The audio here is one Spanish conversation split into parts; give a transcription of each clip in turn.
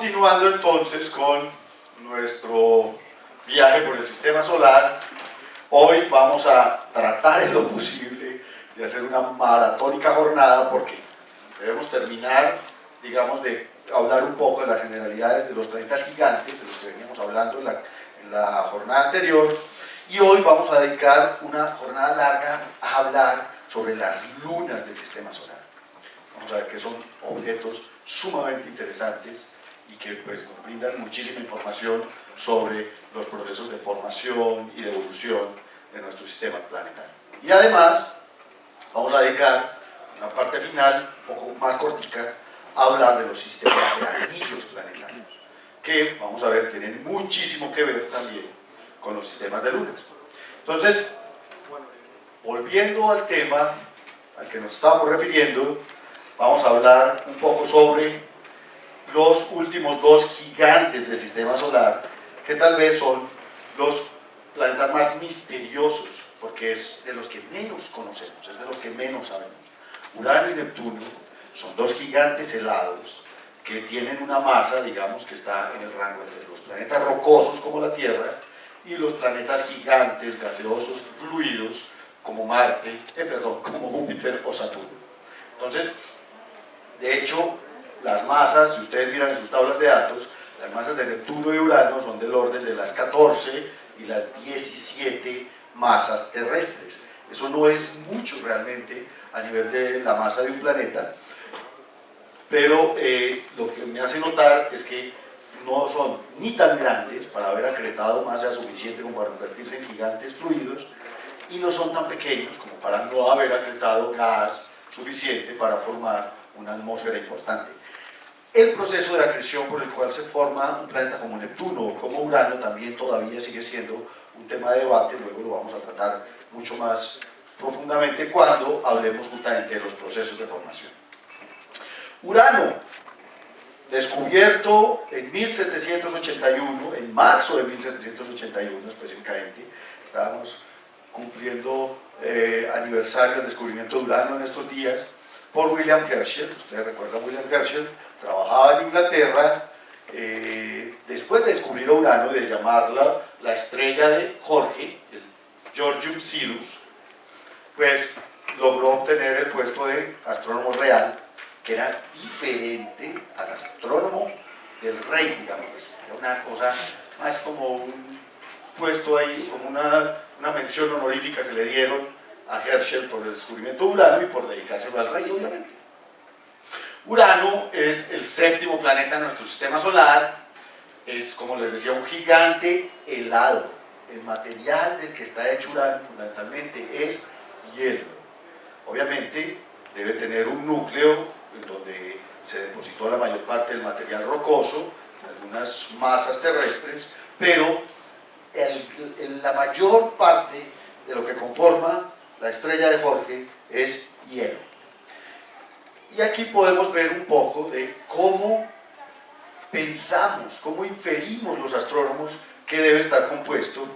Continuando entonces con nuestro viaje por el sistema solar, hoy vamos a tratar en lo posible de hacer una maratónica jornada porque debemos terminar, digamos, de hablar un poco de las generalidades de los planetas gigantes, de los que veníamos hablando en la jornada anterior, y hoy vamos a dedicar una jornada larga a hablar sobre las lunas del sistema solar. Vamos a ver que son objetos sumamente interesantes y que pues, nos brindan muchísima información sobre los procesos de formación y de evolución de nuestro sistema planetario. Y además, vamos a dedicar una parte final, un poco más cortica, a hablar de los sistemas de anillos planetarios, que, vamos a ver, tienen muchísimo que ver también con los sistemas de lunas. Entonces, volviendo al tema al que nos estábamos refiriendo, vamos a hablar un poco sobre los últimos dos gigantes del sistema solar, que tal vez son los planetas más misteriosos, porque es de los que menos conocemos, es de los que menos sabemos. Urano y Neptuno son dos gigantes helados que tienen una masa, digamos, que está en el rango entre los planetas rocosos como la Tierra y los planetas gigantes, gaseosos, fluidos, como Marte, como Júpiter o Saturno. Entonces, de hecho, las masas, si ustedes miran en sus tablas de datos, las masas de Neptuno y Urano son del orden de las 14 y las 17 masas terrestres. Eso no es mucho realmente a nivel de la masa de un planeta, pero lo que me hace notar es que no son ni tan grandes para haber acretado masa suficiente como para convertirse en gigantes fluidos, y no son tan pequeños como para no haber acretado gas suficiente para formar una atmósfera importante. El proceso de acreción por el cual se forma un planeta como Neptuno o como Urano también todavía sigue siendo un tema de debate, luego lo vamos a tratar mucho más profundamente cuando hablemos justamente de los procesos de formación. Urano, descubierto en 1781, en marzo de 1781 específicamente, estábamos cumpliendo aniversario del descubrimiento de Urano en estos días, por William Herschel. Ustedes recuerdan, William Herschel trabajaba en Inglaterra, después de descubrir Urano, de llamarla la estrella de Jorge, el Georgium Sidus, pues logró obtener el puesto de astrónomo real, que era diferente al astrónomo del rey, digamos. Era una cosa más como un puesto ahí, como una mención honorífica que le dieron a Herschel por el descubrimiento de Urano y por dedicárselo al rey, obviamente. Urano es el séptimo planeta de nuestro sistema solar, es, como les decía, un gigante helado. El material del que está hecho Urano fundamentalmente es hielo. Obviamente debe tener un núcleo en donde se depositó la mayor parte del material rocoso, algunas masas terrestres, pero la mayor parte de lo que conforma la estrella de Jorge es hielo. Y aquí podemos ver un poco de cómo pensamos, cómo inferimos los astrónomos que debe estar compuesto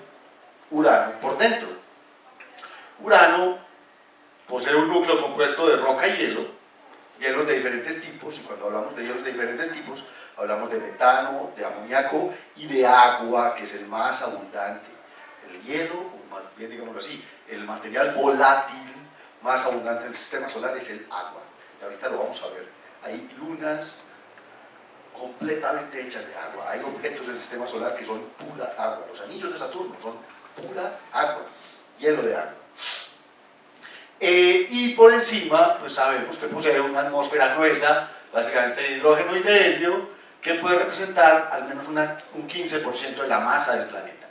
Urano por dentro. Urano posee un núcleo compuesto de roca y hielo, hielos de diferentes tipos, y cuando hablamos de hielos de diferentes tipos, hablamos de metano, de amoníaco y de agua, que es el más abundante. El hielo, o más bien digámoslo así, el material volátil más abundante en el sistema solar es el agua. Y ahorita lo vamos a ver. Hay lunas completamente hechas de agua. Hay objetos del sistema solar que son pura agua. Los anillos de Saturno son pura agua, hielo de agua. Y por encima, pues sabemos que posee una atmósfera gruesa, básicamente de hidrógeno y de helio, que puede representar al menos un 15% de la masa del planeta.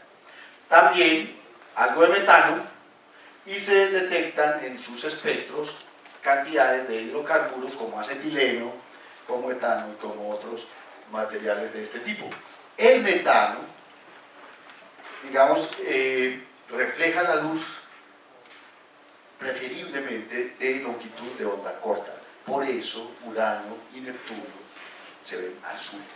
También algo de metano, y se detectan en sus espectros cantidades de hidrocarburos como acetileno, como etano y como otros materiales de este tipo. El metano, digamos, refleja la luz preferiblemente de longitud de onda corta. Por eso Urano y Neptuno se ven azules.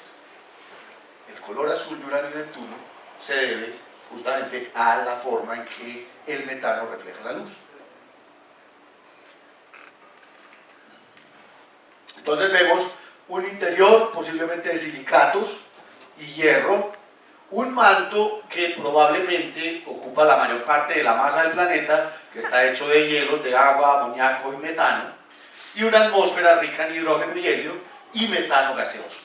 El color azul de Urano y Neptuno se debe justamente a la forma en que el metano refleja la luz. Entonces vemos un interior posiblemente de silicatos y hierro, un manto que probablemente ocupa la mayor parte de la masa del planeta, que está hecho de hielos, de agua, amoníaco y metano, y una atmósfera rica en hidrógeno y helio y metano gaseoso.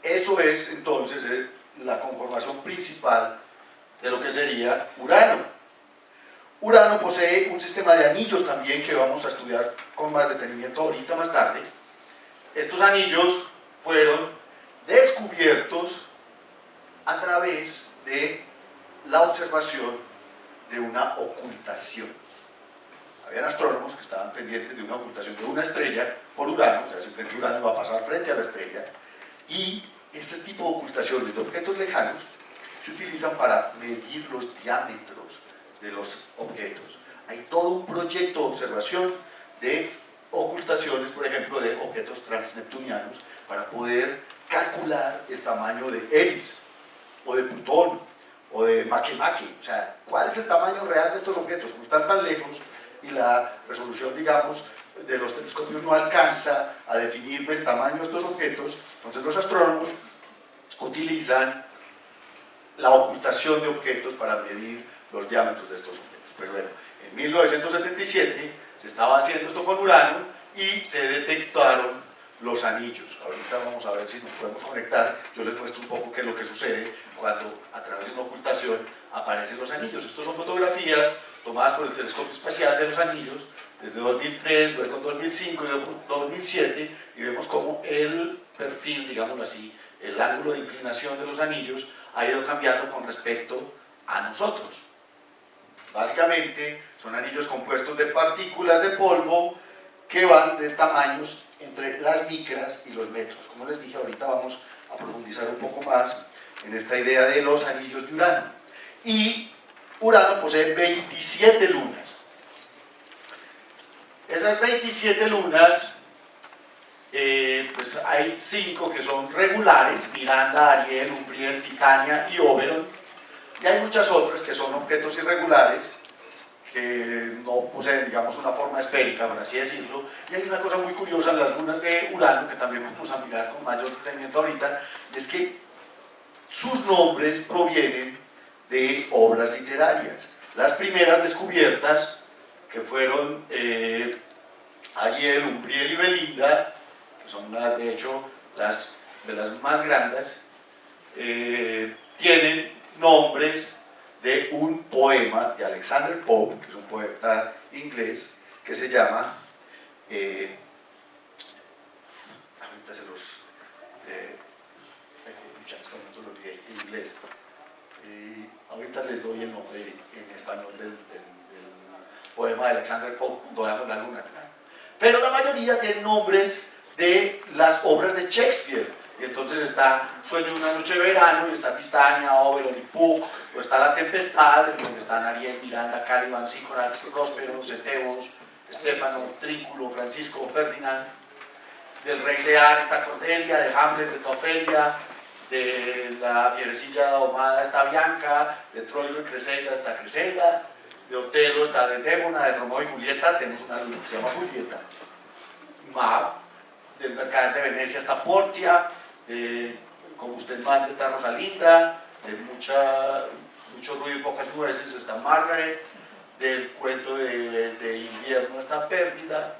Eso es entonces la conformación principal de lo que sería Urano. Urano posee un sistema de anillos también que vamos a estudiar con más detenimiento ahorita más tarde. Estos anillos fueron descubiertos a través de la observación de una ocultación. Habían astrónomos que estaban pendientes de una ocultación de una estrella por Urano, o sea, simplemente Urano iba a pasar frente a la estrella, y este tipo de ocultaciones de objetos lejanos se utilizan para medir los diámetros de los objetos. Hay todo un proyecto de observación de ocultaciones, por ejemplo, de objetos transneptunianos, para poder calcular el tamaño de Eris, o de Plutón, o de Makemake. O sea, ¿cuál es el tamaño real de estos objetos? Como están tan lejos y la resolución, digamos, de los telescopios no alcanza a definir el tamaño de estos objetos, entonces los astrónomos utilizan la ocultación de objetos para medir los diámetros de estos objetos. Pero bueno, en 1977 se estaba haciendo esto con Urano y se detectaron los anillos. Ahorita vamos a ver si nos podemos conectar. Yo les muestro un poco qué es lo que sucede cuando a través de una ocultación aparecen los anillos. Estos son fotografías tomadas por el telescopio espacial de los anillos desde 2003, luego en 2005 y 2007, y vemos cómo el perfil, digámoslo así, el ángulo de inclinación de los anillos ha ido cambiando con respecto a nosotros. Básicamente son anillos compuestos de partículas de polvo que van de tamaños entre las micras y los metros. Como les dije, ahorita vamos a profundizar un poco más en esta idea de los anillos de Urano. Y Urano posee 27 lunas. Esas 27 lunas, pues hay 5 que son regulares: Miranda, Ariel, Umbriel, Titania y Oberon. Y hay muchas otras que son objetos irregulares, que no poseen, digamos, una forma esférica, por así decirlo. Y hay una cosa muy curiosa en las lunas de Urano, que también vamos a mirar con mayor detenimiento ahorita, es que sus nombres provienen de obras literarias. Las primeras descubiertas, que fueron Ariel, Umbriel y Belinda, que son de hecho de las más grandes, tienen nombres de un poema de Alexander Pope, que es un poeta inglés, que se llama, ahorita se los, en inglés, ahorita les doy el nombre en español del poema de Alexander Pope, Doblamos la luna, pero la mayoría tienen nombres de las obras de Shakespeare. Y entonces está Sueño de una noche de verano, y está Titania, Oberon y Puck, o está La tempestad, en donde están Ariel, Miranda, Caliban, Sícorax, Próspero, Setebos, Estéfano, Trínculo, Francisco, Ferdinand. Del Rey Lear está Cordelia, de Hamlet está Ofelia, de la Fierecilla Domada está Bianca, de Troilo y Cressida está Cressida, de Otelo está Desdémona, de Romeo y Julieta tenemos una luna que se llama Julieta. Mav, del Mercader de Venecia está Portia, como usted manda está Rosalinda, de mucho ruido y pocas nueces está Margaret, del cuento de invierno está Pérdida,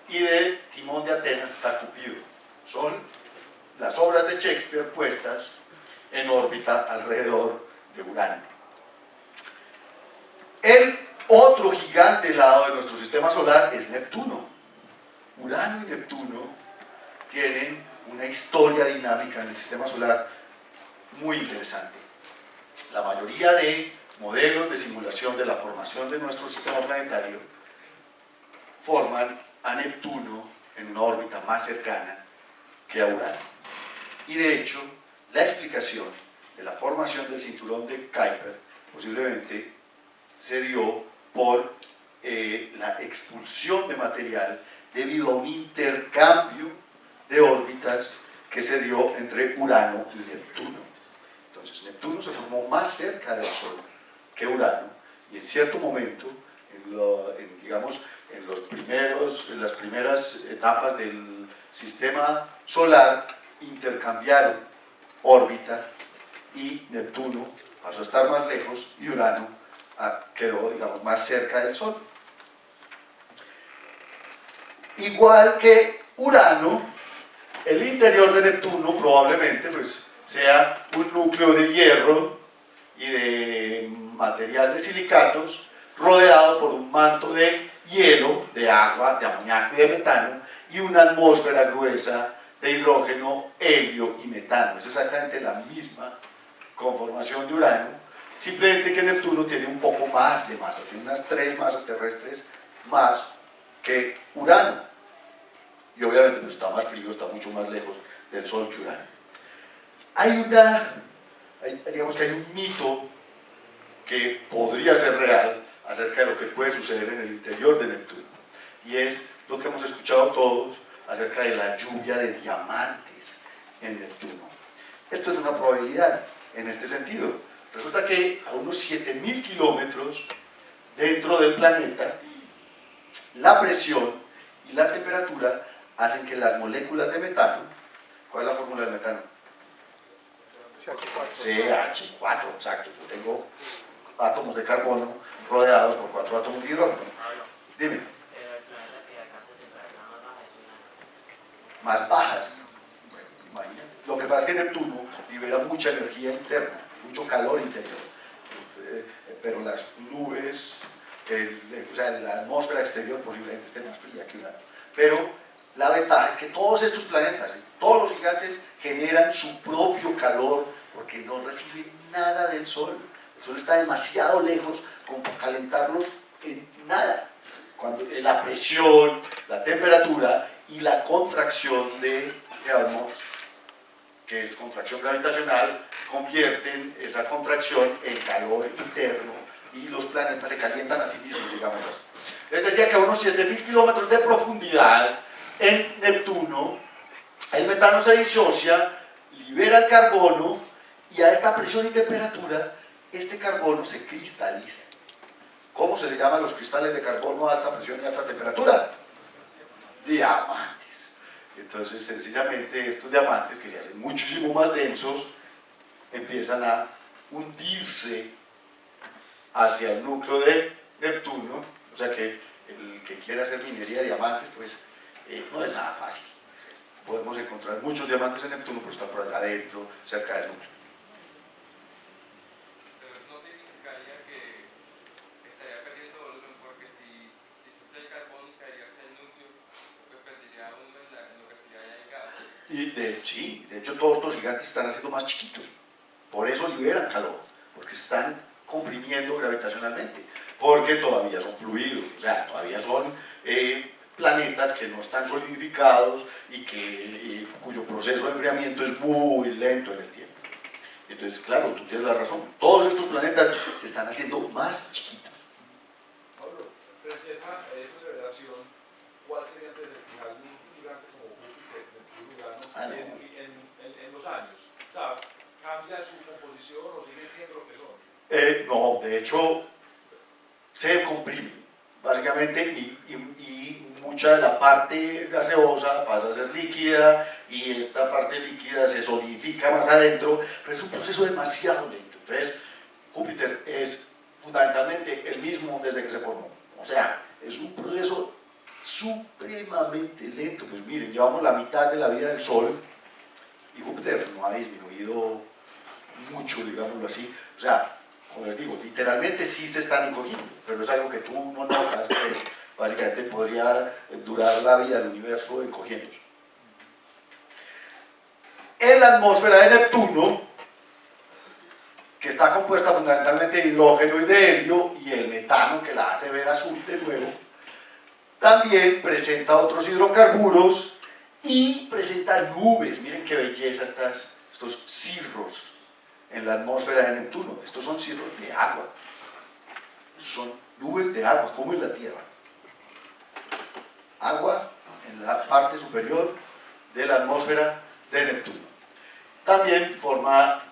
y de Timón de Atenas está Cupido. Son las obras de Shakespeare puestas en órbita alrededor de Urano. El otro gigante helado de nuestro sistema solar es Neptuno. Urano y Neptuno tienen una historia dinámica en el sistema solar muy interesante. La mayoría de modelos de simulación de la formación de nuestro sistema planetario forman a Neptuno en una órbita más cercana que a Urano. Y de hecho, la explicación de la formación del cinturón de Kuiper posiblemente se dio por la expulsión de material debido a un intercambio de órbitas que se dio entre Urano y Neptuno. Entonces Neptuno se formó más cerca del Sol que Urano, y en cierto momento, en las primeras etapas del sistema solar intercambiaron órbita y Neptuno pasó a estar más lejos y Urano quedó, digamos, más cerca del Sol. Igual que Urano, el interior de Neptuno probablemente pues, sea un núcleo de hierro y de material de silicatos rodeado por un manto de hielo, de agua, de amoníaco y de metano y una atmósfera gruesa de hidrógeno, helio y metano. Es exactamente la misma conformación de Urano, simplemente que Neptuno tiene un poco más de masa, tiene unas 3 masas terrestres más que Urano. Y obviamente pues, está más frío, está mucho más lejos del Sol que Urano. Digamos que hay un mito que podría ser real acerca de lo que puede suceder en el interior de Neptuno. Y es lo que hemos escuchado todos acerca de la lluvia de diamantes en Neptuno. Esto es una probabilidad en este sentido. Resulta que a unos 7.000 kilómetros dentro del planeta, la presión y la temperatura hacen que las moléculas de metano, ¿cuál es la fórmula del metano? CH4, exacto. Yo tengo átomos de carbono rodeados por 4 átomos de hidrógeno. Dime. Pero el planeta que alcanza temperaturas más bajas. Bueno, imagínate. Lo que pasa es que Neptuno libera mucha energía interna, mucho calor interior. Pero las nubes, o sea, la atmósfera exterior posiblemente esté más fría que Urano. Pero la ventaja es que todos estos planetas, todos los gigantes, generan su propio calor porque no reciben nada del Sol. El Sol está demasiado lejos como para calentarlos en nada. Cuando la presión, la temperatura y la contracción de Helmholtz, que es contracción gravitacional, convierten esa contracción en calor interno y los planetas se calientan a sí mismos, digamos así. Les decía que a unos 7.000 kilómetros de profundidad en Neptuno, el metano se disocia, libera el carbono y a esta presión y temperatura, este carbono se cristaliza. ¿Cómo se le llaman los cristales de carbono a alta presión y alta temperatura? Diamantes. Entonces, sencillamente, estos diamantes que se hacen muchísimo más densos empiezan a hundirse hacia el núcleo de Neptuno. O sea que el que quiera hacer minería de diamantes, pues no es nada fácil. Podemos encontrar muchos diamantes en Neptuno, pero está por allá adentro, cerca del núcleo. Pero no significaría que estaría perdiendo volumen, porque si el carbón caería hacia el núcleo, pues perdería volumen en lo que sería ya el gas. Sí, de hecho todos estos gigantes están haciendo más chiquitos. Por eso liberan calor, porque se están comprimiendo gravitacionalmente, porque todavía son fluidos, o sea, todavía son planetas que no están solidificados y cuyo proceso de enfriamiento es muy lento en el tiempo. Entonces, claro, tú tienes la razón, todos estos planetas se están haciendo más chiquitos. Pablo, frente a esa aceleración, ¿cuál sería el final de un gigante como Júpiter, Neptuno, Urano, en los años? O sea, ¿cambia su composición o siguen siendo lo que son? No, de hecho, se comprimen, básicamente, y mucha de la parte gaseosa pasa a ser líquida, y esta parte líquida se solidifica más adentro, pero es un proceso demasiado lento. Entonces, Júpiter es fundamentalmente el mismo desde que se formó. O sea, es un proceso supremamente lento. Pues miren, llevamos la mitad de la vida del Sol, y Júpiter no ha disminuido mucho, digámoslo así. O sea, como les digo, literalmente sí se están encogiendo, pero es algo que tú no notas, pero básicamente podría durar la vida del universo encogiéndose. En la atmósfera de Neptuno, que está compuesta fundamentalmente de hidrógeno y de helio, y el metano que la hace ver azul de nuevo, también presenta otros hidrocarburos y presenta nubes. Miren qué belleza estos cirros en la atmósfera de Neptuno. Estos son cirros de agua. Estos son nubes de agua, como en la Tierra. Agua en la parte superior de la atmósfera de Neptuno. También forma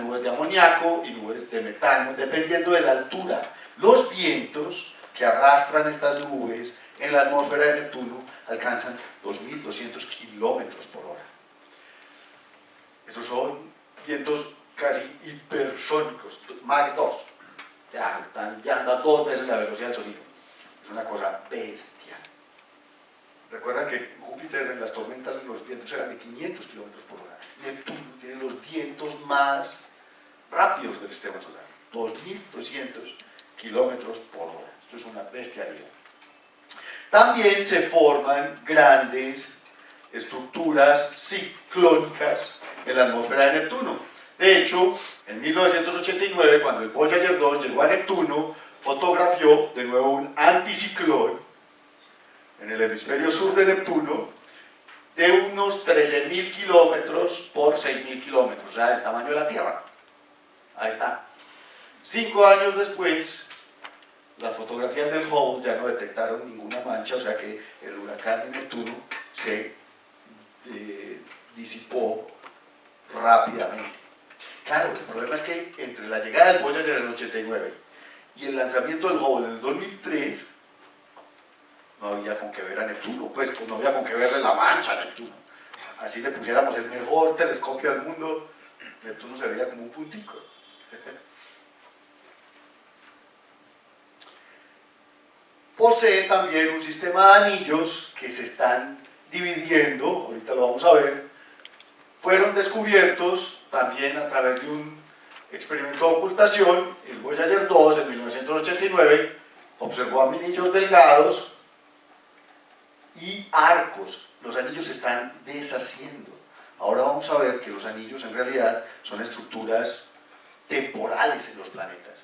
nubes de amoníaco y nubes de metano, dependiendo de la altura. Los vientos que arrastran estas nubes en la atmósfera de Neptuno alcanzan 2.200 kilómetros por hora. Esos son vientos casi hipersónicos, Mach 2. Ya, están viajando a 2 veces la velocidad del sonido. Es una cosa bestia. Recuerda que Júpiter en las tormentas los vientos eran de 500 kilómetros por hora. Neptuno tiene los vientos más rápidos del sistema solar, 2.200 kilómetros por hora. Esto es una bestialidad. También se forman grandes estructuras ciclónicas en la atmósfera de Neptuno. De hecho, en 1989, cuando el Voyager 2 llegó a Neptuno, fotografió de nuevo un anticiclón en el hemisferio sur de Neptuno de unos 13.000 kilómetros por 6.000 kilómetros, o sea, del tamaño de la Tierra. Ahí está. 5 años después, las fotografías del Hubble ya no detectaron ninguna mancha, o sea que el huracán de Neptuno se disipó rápidamente. Claro, el problema es que entre la llegada del Voyager en el 89 y el lanzamiento del Hubble en el 2003, no había con qué ver a Neptuno, pues no había con qué verle la mancha a Neptuno. Así le pusiéramos el mejor telescopio del mundo, Neptuno se veía como un puntico. Posee también un sistema de anillos que se están dividiendo, ahorita lo vamos a ver. Fueron descubiertos también a través de un experimento de ocultación. El Voyager 2 en 1989 observó anillos delgados y arcos. Los anillos se están deshaciendo. Ahora vamos a ver que los anillos en realidad son estructuras temporales en los planetas.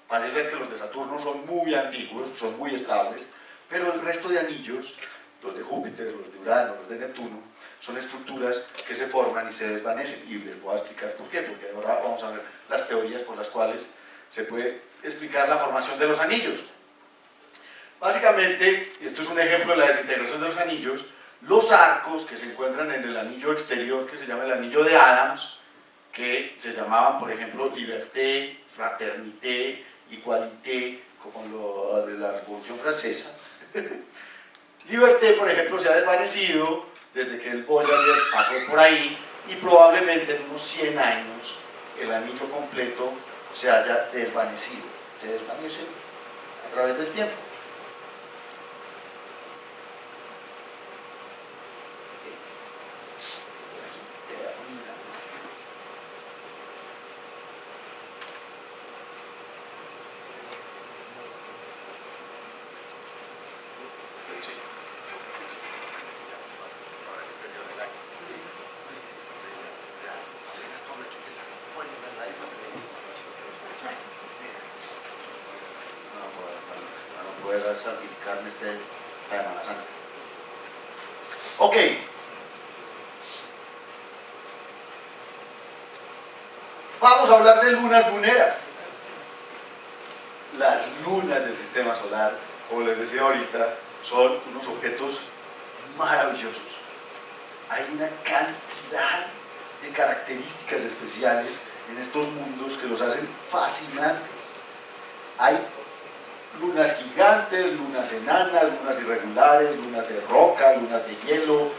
Parece ser que los de Saturno son muy antiguos, son muy estables, pero el resto de anillos, los de Júpiter, los de Urano, los de Neptuno, son estructuras que se forman y se desvanecen. Y les voy a explicar por qué, porque ahora vamos a ver las teorías por las cuales se puede explicar la formación de los anillos. Básicamente, esto es un ejemplo de la desintegración de los anillos. Los arcos que se encuentran en el anillo exterior, que se llama el anillo de Adams, que se llamaban, por ejemplo, Liberté, Fraternité, Igualité, como lo de la Revolución Francesa. Liberté, por ejemplo, se ha desvanecido desde que el Voyager pasó por ahí y probablemente en unos 100 años el anillo completo se haya desvanecido. Se desvanece a través del tiempo. Santificarme esta Semana Santa. Ok. Vamos a hablar de lunas luneras. Las lunas del sistema solar, como les decía ahorita, son unos objetos maravillosos. Hay una cantidad de características especiales en estos mundos que los hacen fascinantes. Hay lunas gigantes, lunas enanas, lunas irregulares, lunas de roca, lunas de hielo,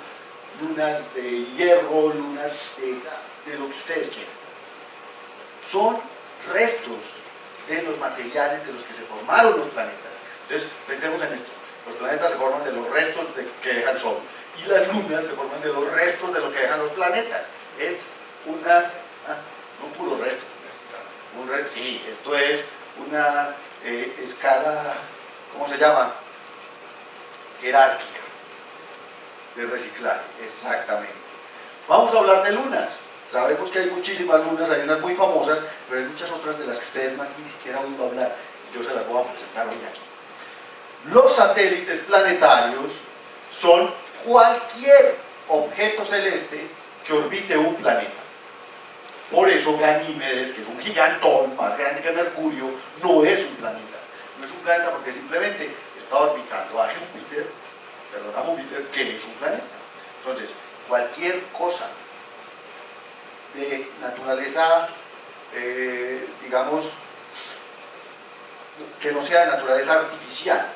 lunas de hierro, lunas de lo que ustedes quieran. Son restos de los materiales de los que se formaron los planetas. Entonces, pensemos en esto. Los planetas se forman de los restos que deja el Sol y las lunas se forman de los restos de lo que dejan los planetas. Es una... no puro resto. Sí, esto es una escala, ¿cómo se llama? Jerárquica de reciclaje, exactamente. Vamos a hablar de lunas. Sabemos que hay muchísimas lunas, hay unas muy famosas, pero hay muchas otras de las que ustedes no han ni siquiera oído hablar. Yo se las voy a presentar hoy aquí. Los satélites planetarios son cualquier objeto celeste que orbite un planeta. Por eso Ganímedes, que es un gigantón más grande que Mercurio, no es un planeta. No es un planeta porque simplemente está orbitando a Júpiter, que es un planeta. Entonces, cualquier cosa de naturaleza, digamos, que no sea de naturaleza artificial,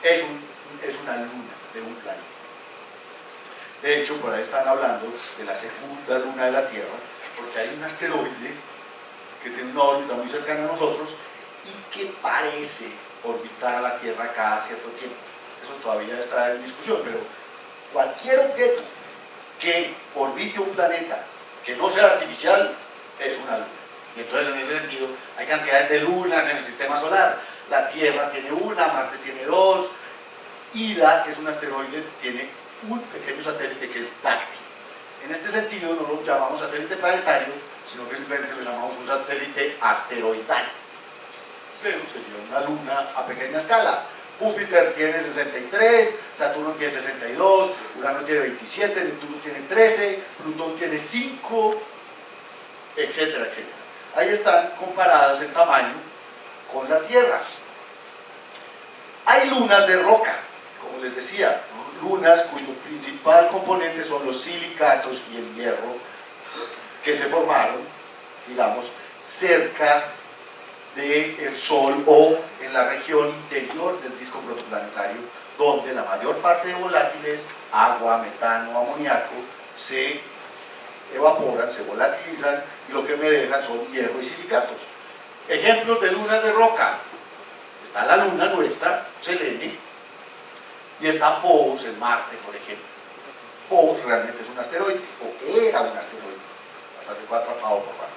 es una luna. de un planeta. De hecho, por ahí están hablando de la segunda luna de la Tierra, porque hay un asteroide que tiene una órbita muy cercana a nosotros y que parece orbitar a la Tierra cada cierto tiempo. Eso todavía está en discusión, pero cualquier objeto que orbite un planeta que no sea artificial es una luna. Y entonces, en ese sentido, hay cantidades de lunas en el sistema solar. La Tierra tiene una, Marte tiene dos, Ida, que es un asteroide, tiene un pequeño satélite que es Dacty. En este sentido, no lo llamamos satélite planetario, sino que simplemente lo llamamos un satélite asteroidal. Pero sería una luna a pequeña escala. Júpiter tiene 63, Saturno tiene 62, Urano tiene 27, Neptuno tiene 13, Plutón tiene 5, etcétera, etcétera. Ahí están comparadas en tamaño con la Tierra. Hay lunas de roca, como les decía, lunas cuyo principal componente son los silicatos y el hierro que se formaron, digamos, cerca del Sol o en la región interior del disco protoplanetario, donde la mayor parte de volátiles, agua, metano, amoníaco, se evaporan, se volatilizan y lo que me dejan son hierro y silicatos. Ejemplos de lunas de roca: está la luna nuestra, Selene, y está Phobos en Marte, por ejemplo. Phobos realmente es un asteroide, o era un asteroide, hasta que fue atrapado por Marte,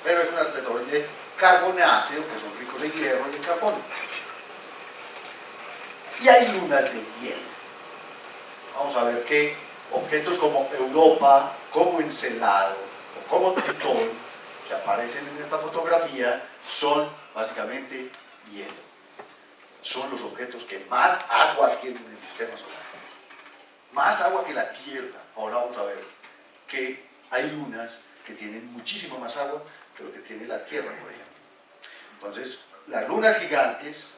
pero es un asteroide carbonáceo, que son ricos en hierro y en carbono. Y hay lunas de hielo. Vamos a ver que objetos como Europa, como Encelado o como Tritón, que aparecen en esta fotografía, son básicamente hielo. Son los objetos que más agua tienen en el sistema solar. Más agua que la Tierra. Ahora vamos a ver que hay lunas que tienen muchísimo más agua que lo que tiene la Tierra, por ejemplo. Entonces, las lunas gigantes,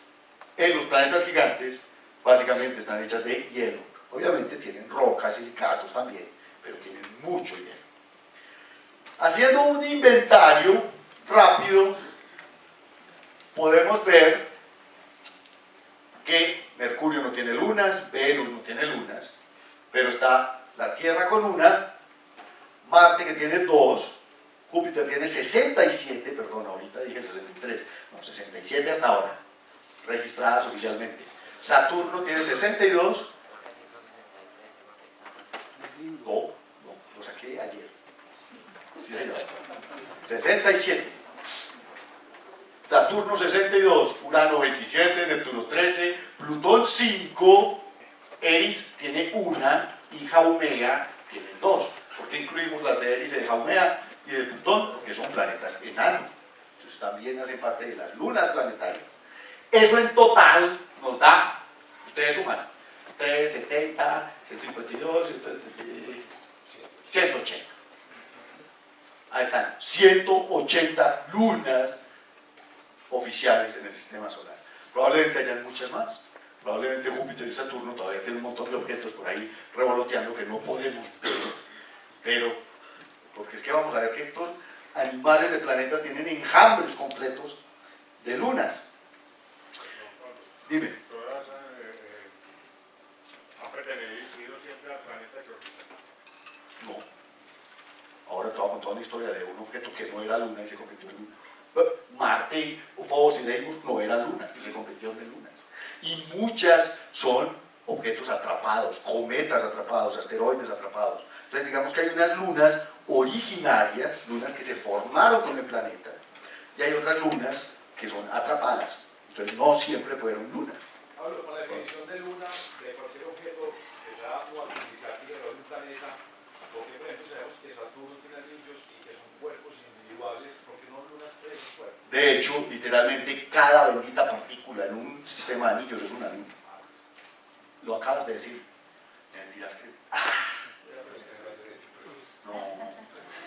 en los planetas gigantes, básicamente están hechas de hielo. Obviamente tienen rocas y silicatos también, pero tienen mucho hielo. Haciendo un inventario rápido, podemos ver que Mercurio no tiene lunas, Venus no tiene lunas, pero está la Tierra con una, Marte que tiene dos, Júpiter tiene 67, perdón, ahorita dije 63, no, 67 hasta ahora, registradas oficialmente. Saturno tiene 62, no, lo saqué ayer, sí, señor. 67. Saturno 62, Urano 27, Neptuno 13, Plutón 5, Eris tiene una y Haumea tiene dos. ¿Por qué incluimos las de Eris y de Haumea y de Plutón? Porque son planetas enanos. Entonces también hacen parte de las lunas planetarias. Eso en total nos da, ustedes suman, 370, 152, 180. Ahí están, 180 lunas oficiales en el sistema solar. Probablemente hayan muchas más. Probablemente Júpiter y Saturno todavía tienen un montón de objetos por ahí revoloteando que no podemos ver. Pero, porque es que vamos a ver que estos animales de planetas tienen enjambres completos de lunas. Dime. ¿Todas han pertenecido siempre al planeta que orbitan? No. Ahora te voy a contar una historia de un objeto que no era luna y se convirtió en luna. Marte y Phobos y Deimos no eran lunas y se convirtieron en lunas. Y muchas son objetos atrapados, cometas atrapados, asteroides atrapados. Entonces digamos que hay unas lunas originarias, lunas que se formaron con el planeta, y hay otras lunas que son atrapadas. Entonces no siempre fueron lunas. Pablo, con la definición de luna, de cualquier objeto que sea como artificial y de un planeta, porque por ejemplo sabemos que Saturno tiene anillos y que son cuerpos individuales, ¿por qué no lunas tres cuerpos? De hecho, literalmente cada bendita partícula en un sistema de anillos es una luna. Lo acabas de decir. Me tiraste.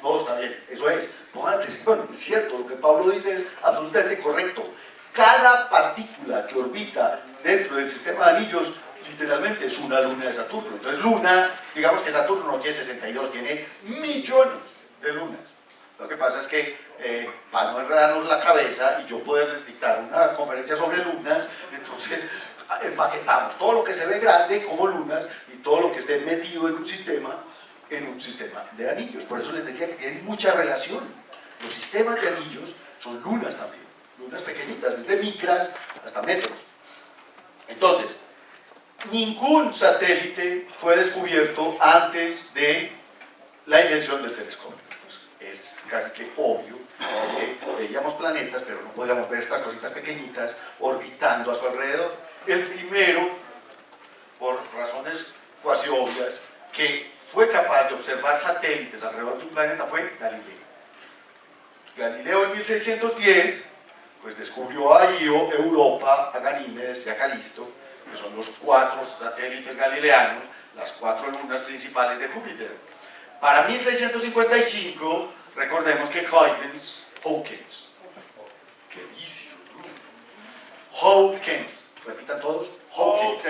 No, está bien, eso es. Pongan atención, es cierto, lo que Pablo dice es absolutamente correcto. Cada partícula que orbita dentro del sistema de anillos literalmente es una luna de Saturno. Entonces luna, digamos que Saturno no tiene 62, tiene millones de lunas. Lo que pasa es que para no enredarnos la cabeza y yo poderles dictar una conferencia sobre lunas, entonces empaquetamos todo lo que se ve grande como lunas y todo lo que esté metido en un sistema de anillos. Por eso les decía que tienen mucha relación. Los sistemas de anillos son lunas también, lunas pequeñitas, desde micras hasta metros. Entonces, ningún satélite fue descubierto antes de la invención del telescopio. Pues es casi que obvio que veíamos planetas, pero no podíamos ver estas cositas pequeñitas orbitando a su alrededor. El primero, por razones cuasi obvias, que fue capaz de observar satélites alrededor de un planeta fue Galileo. Galileo en 1610 pues descubrió a Io, Europa, a Ganímedes y a Calisto, que son los 4 satélites galileanos, las 4 lunas principales de Júpiter. Para 1655, recordemos que Hawkins, qué vicio, ¿no? Hawkins, repitan todos, Hawkins.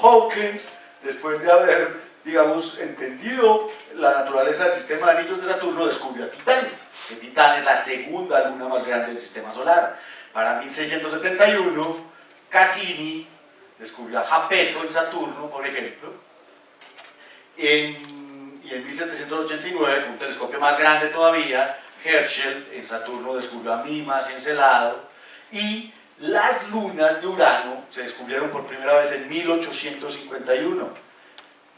Hawkins, después de haber, digamos, entendido la naturaleza del sistema de anillos de Saturno, descubrió a Titán. Que Titán es la segunda luna más grande del sistema solar. Para 1671, Cassini descubrió a Japeto en Saturno, por ejemplo. Y en 1789, con un telescopio más grande todavía, Herschel en Saturno descubrió a Mimas y Encelado. Y las lunas de Urano se descubrieron por primera vez en 1851.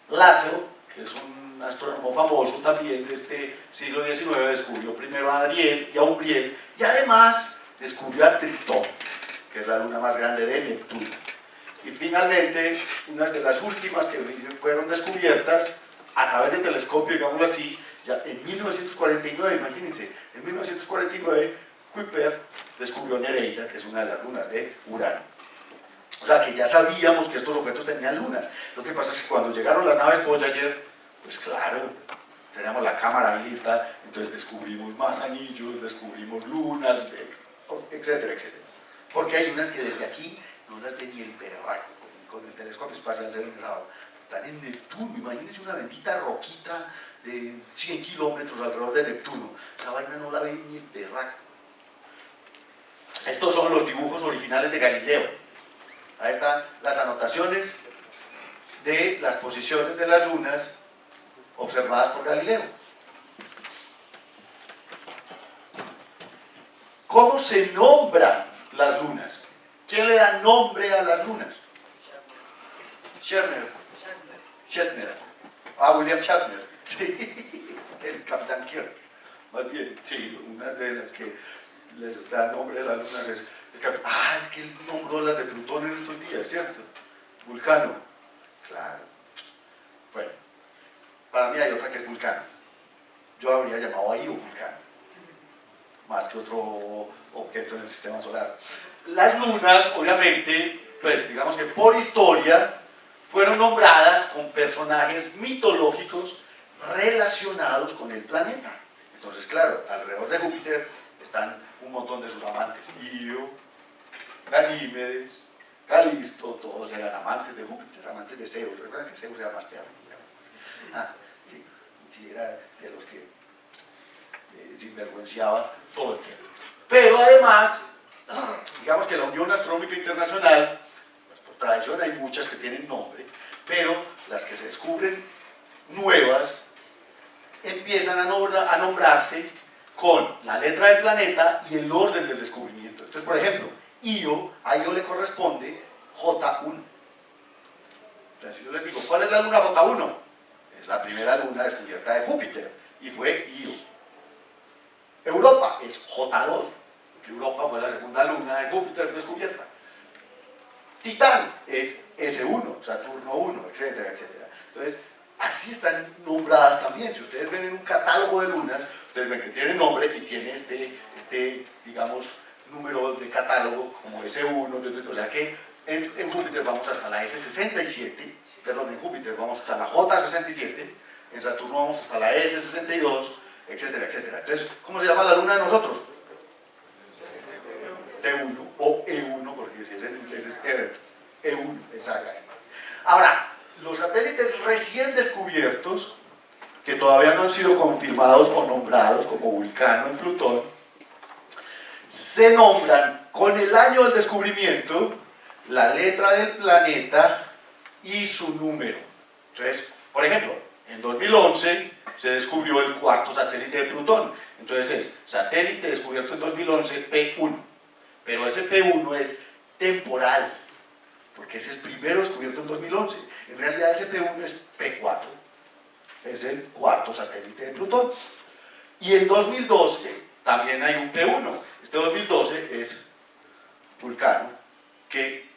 Lazo, que es un astrónomo famoso también de este siglo XIX, descubrió primero a Ariel y a Umbriel, y además descubrió a Tritón, que es la luna más grande de Neptuno. Y finalmente, una de las últimas que fueron descubiertas a través del telescopio, digámoslo así, ya en 1949, imagínense, en 1949 Kuiper descubrió Nereida, que es una de las lunas de Urano. O sea que ya sabíamos que estos objetos tenían lunas. Lo que pasa es que cuando llegaron las naves Voyager, pues claro, teníamos la cámara lista, entonces descubrimos más anillos, descubrimos lunas, etcétera, etcétera. Porque hay unas que desde aquí no las ven ni el berraco, con el telescopio espacial se están en Neptuno. Imagínense una bendita roquita de 100 kilómetros alrededor de Neptuno. Esa vaina no la ve ni el berraco. Estos son los dibujos originales de Galileo. Ahí están las anotaciones de las posiciones de las lunas observadas por Galileo. ¿Cómo se nombran las lunas? ¿Quién le da nombre a las lunas? Shatner. William Shatner. Sí, el Capitán Kirk. Más bien, sí, una de las que les da nombre a las lunas es es que él nombró las de Plutón en estos días, ¿cierto? Vulcano. Claro. Bueno, para mí hay otra que es Vulcano. Yo habría llamado a Io Vulcano, más que otro objeto en el sistema solar. Las lunas, obviamente, pues digamos que por historia, fueron nombradas con personajes mitológicos relacionados con el planeta. Entonces, claro, alrededor de Júpiter están un montón de sus amantes. Io, Ganímedes, Calisto, todos eran amantes de Júpiter, amantes de Zeus. ¿Recuerdan que Zeus era más que sí, era de los que sinvergüenciaba todo el tiempo. Pero además, digamos que la Unión Astronómica Internacional, pues por tradición hay muchas que tienen nombre, pero las que se descubren nuevas empiezan a nombrarse con la letra del planeta y el orden del descubrimiento. Entonces, por ejemplo, a Io le corresponde J1. Entonces, si yo les digo, ¿cuál es la luna J1? Es la primera luna descubierta de Júpiter, y fue Io. Europa es J2, porque Europa fue la segunda luna de Júpiter descubierta. Titán es S1, Saturno 1, etcétera, etcétera. Entonces, así están nombradas también. Si ustedes ven en un catálogo de lunas, ustedes ven que tiene nombre y tiene digamos, número de catálogo como S1, o sea que en Júpiter vamos hasta la S67, perdón, en Júpiter vamos hasta la J67, en Saturno vamos hasta la S62, etcétera, etcétera. Entonces, ¿cómo se llama la luna de nosotros? T1 o E1, porque si es en inglés es E1, exacto. Ahora, los satélites recién descubiertos, que todavía no han sido confirmados o nombrados como Vulcano y Plutón, se nombran con el año del descubrimiento la letra del planeta y su número. Entonces, por ejemplo, en 2011 se descubrió el cuarto satélite de Plutón. Entonces es satélite descubierto en 2011, P1. Pero ese P1 es temporal, porque es el primero descubierto en 2011. En realidad ese P1 es P4. Es el cuarto satélite de Plutón. Y en 2012 también hay un P1. Este 2012 es Vulcano, que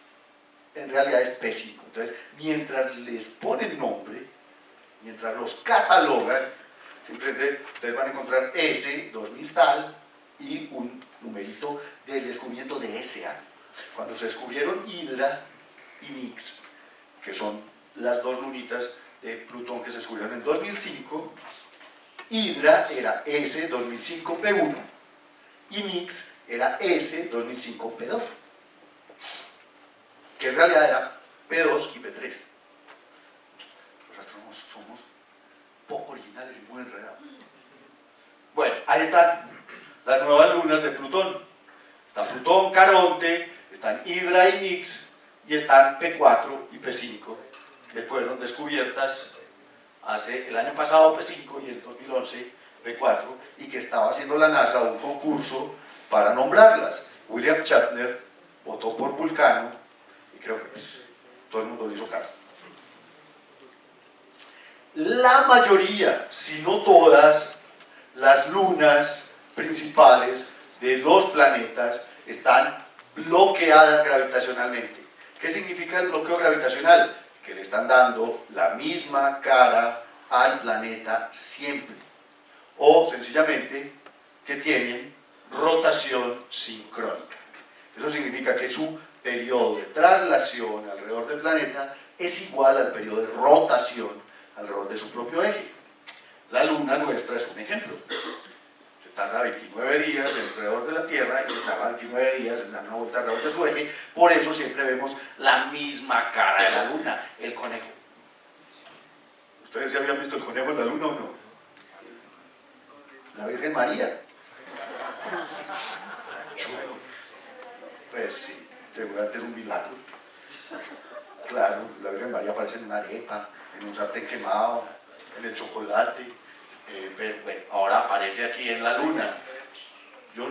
en realidad es P5. Entonces, mientras les ponen nombre, mientras los catalogan, simplemente ustedes van a encontrar S 2000 tal y un numerito del descubrimiento de ese año. Cuando se descubrieron Hydra y Nix, que son las dos lunitas de Plutón que se descubrieron en 2005, Hydra era S 2005 P1 y Nix era S 2005 P2, que en realidad era P2 y P3. Los astrónomos somos poco originales y muy enredados. Bueno, ahí están las nuevas lunas de Plutón. Está Plutón, Caronte, están Hydra y Nix, y están P4 y P5, que fueron descubiertas hace el año pasado P5 y el 2011 P4, y que estaba haciendo la NASA un concurso para nombrarlas. William Shatner votó por Vulcano y creo que pues, todo el mundo le hizo caso. La mayoría, si no todas, las lunas principales de los planetas están bloqueadas gravitacionalmente. ¿Qué significa el bloqueo gravitacional? Que le están dando la misma cara al planeta siempre. O sencillamente que tienen rotación sincrónica. Eso significa que su periodo de traslación alrededor del planeta es igual al periodo de rotación alrededor de su propio eje. La luna nuestra es un ejemplo. Se tarda 29 días alrededor de la Tierra y se tarda 29 días en dar una vuelta alrededor de su eje. Por eso siempre vemos la misma cara de la luna, el conejo. ¿Ustedes ya habían visto el conejo en la luna o no? La Virgen María. Pues sí, seguramente es un milagro. Claro, la Virgen María aparece en una arepa, en un sartén quemado, en el chocolate, pero bueno, ahora aparece aquí en la luna. Yo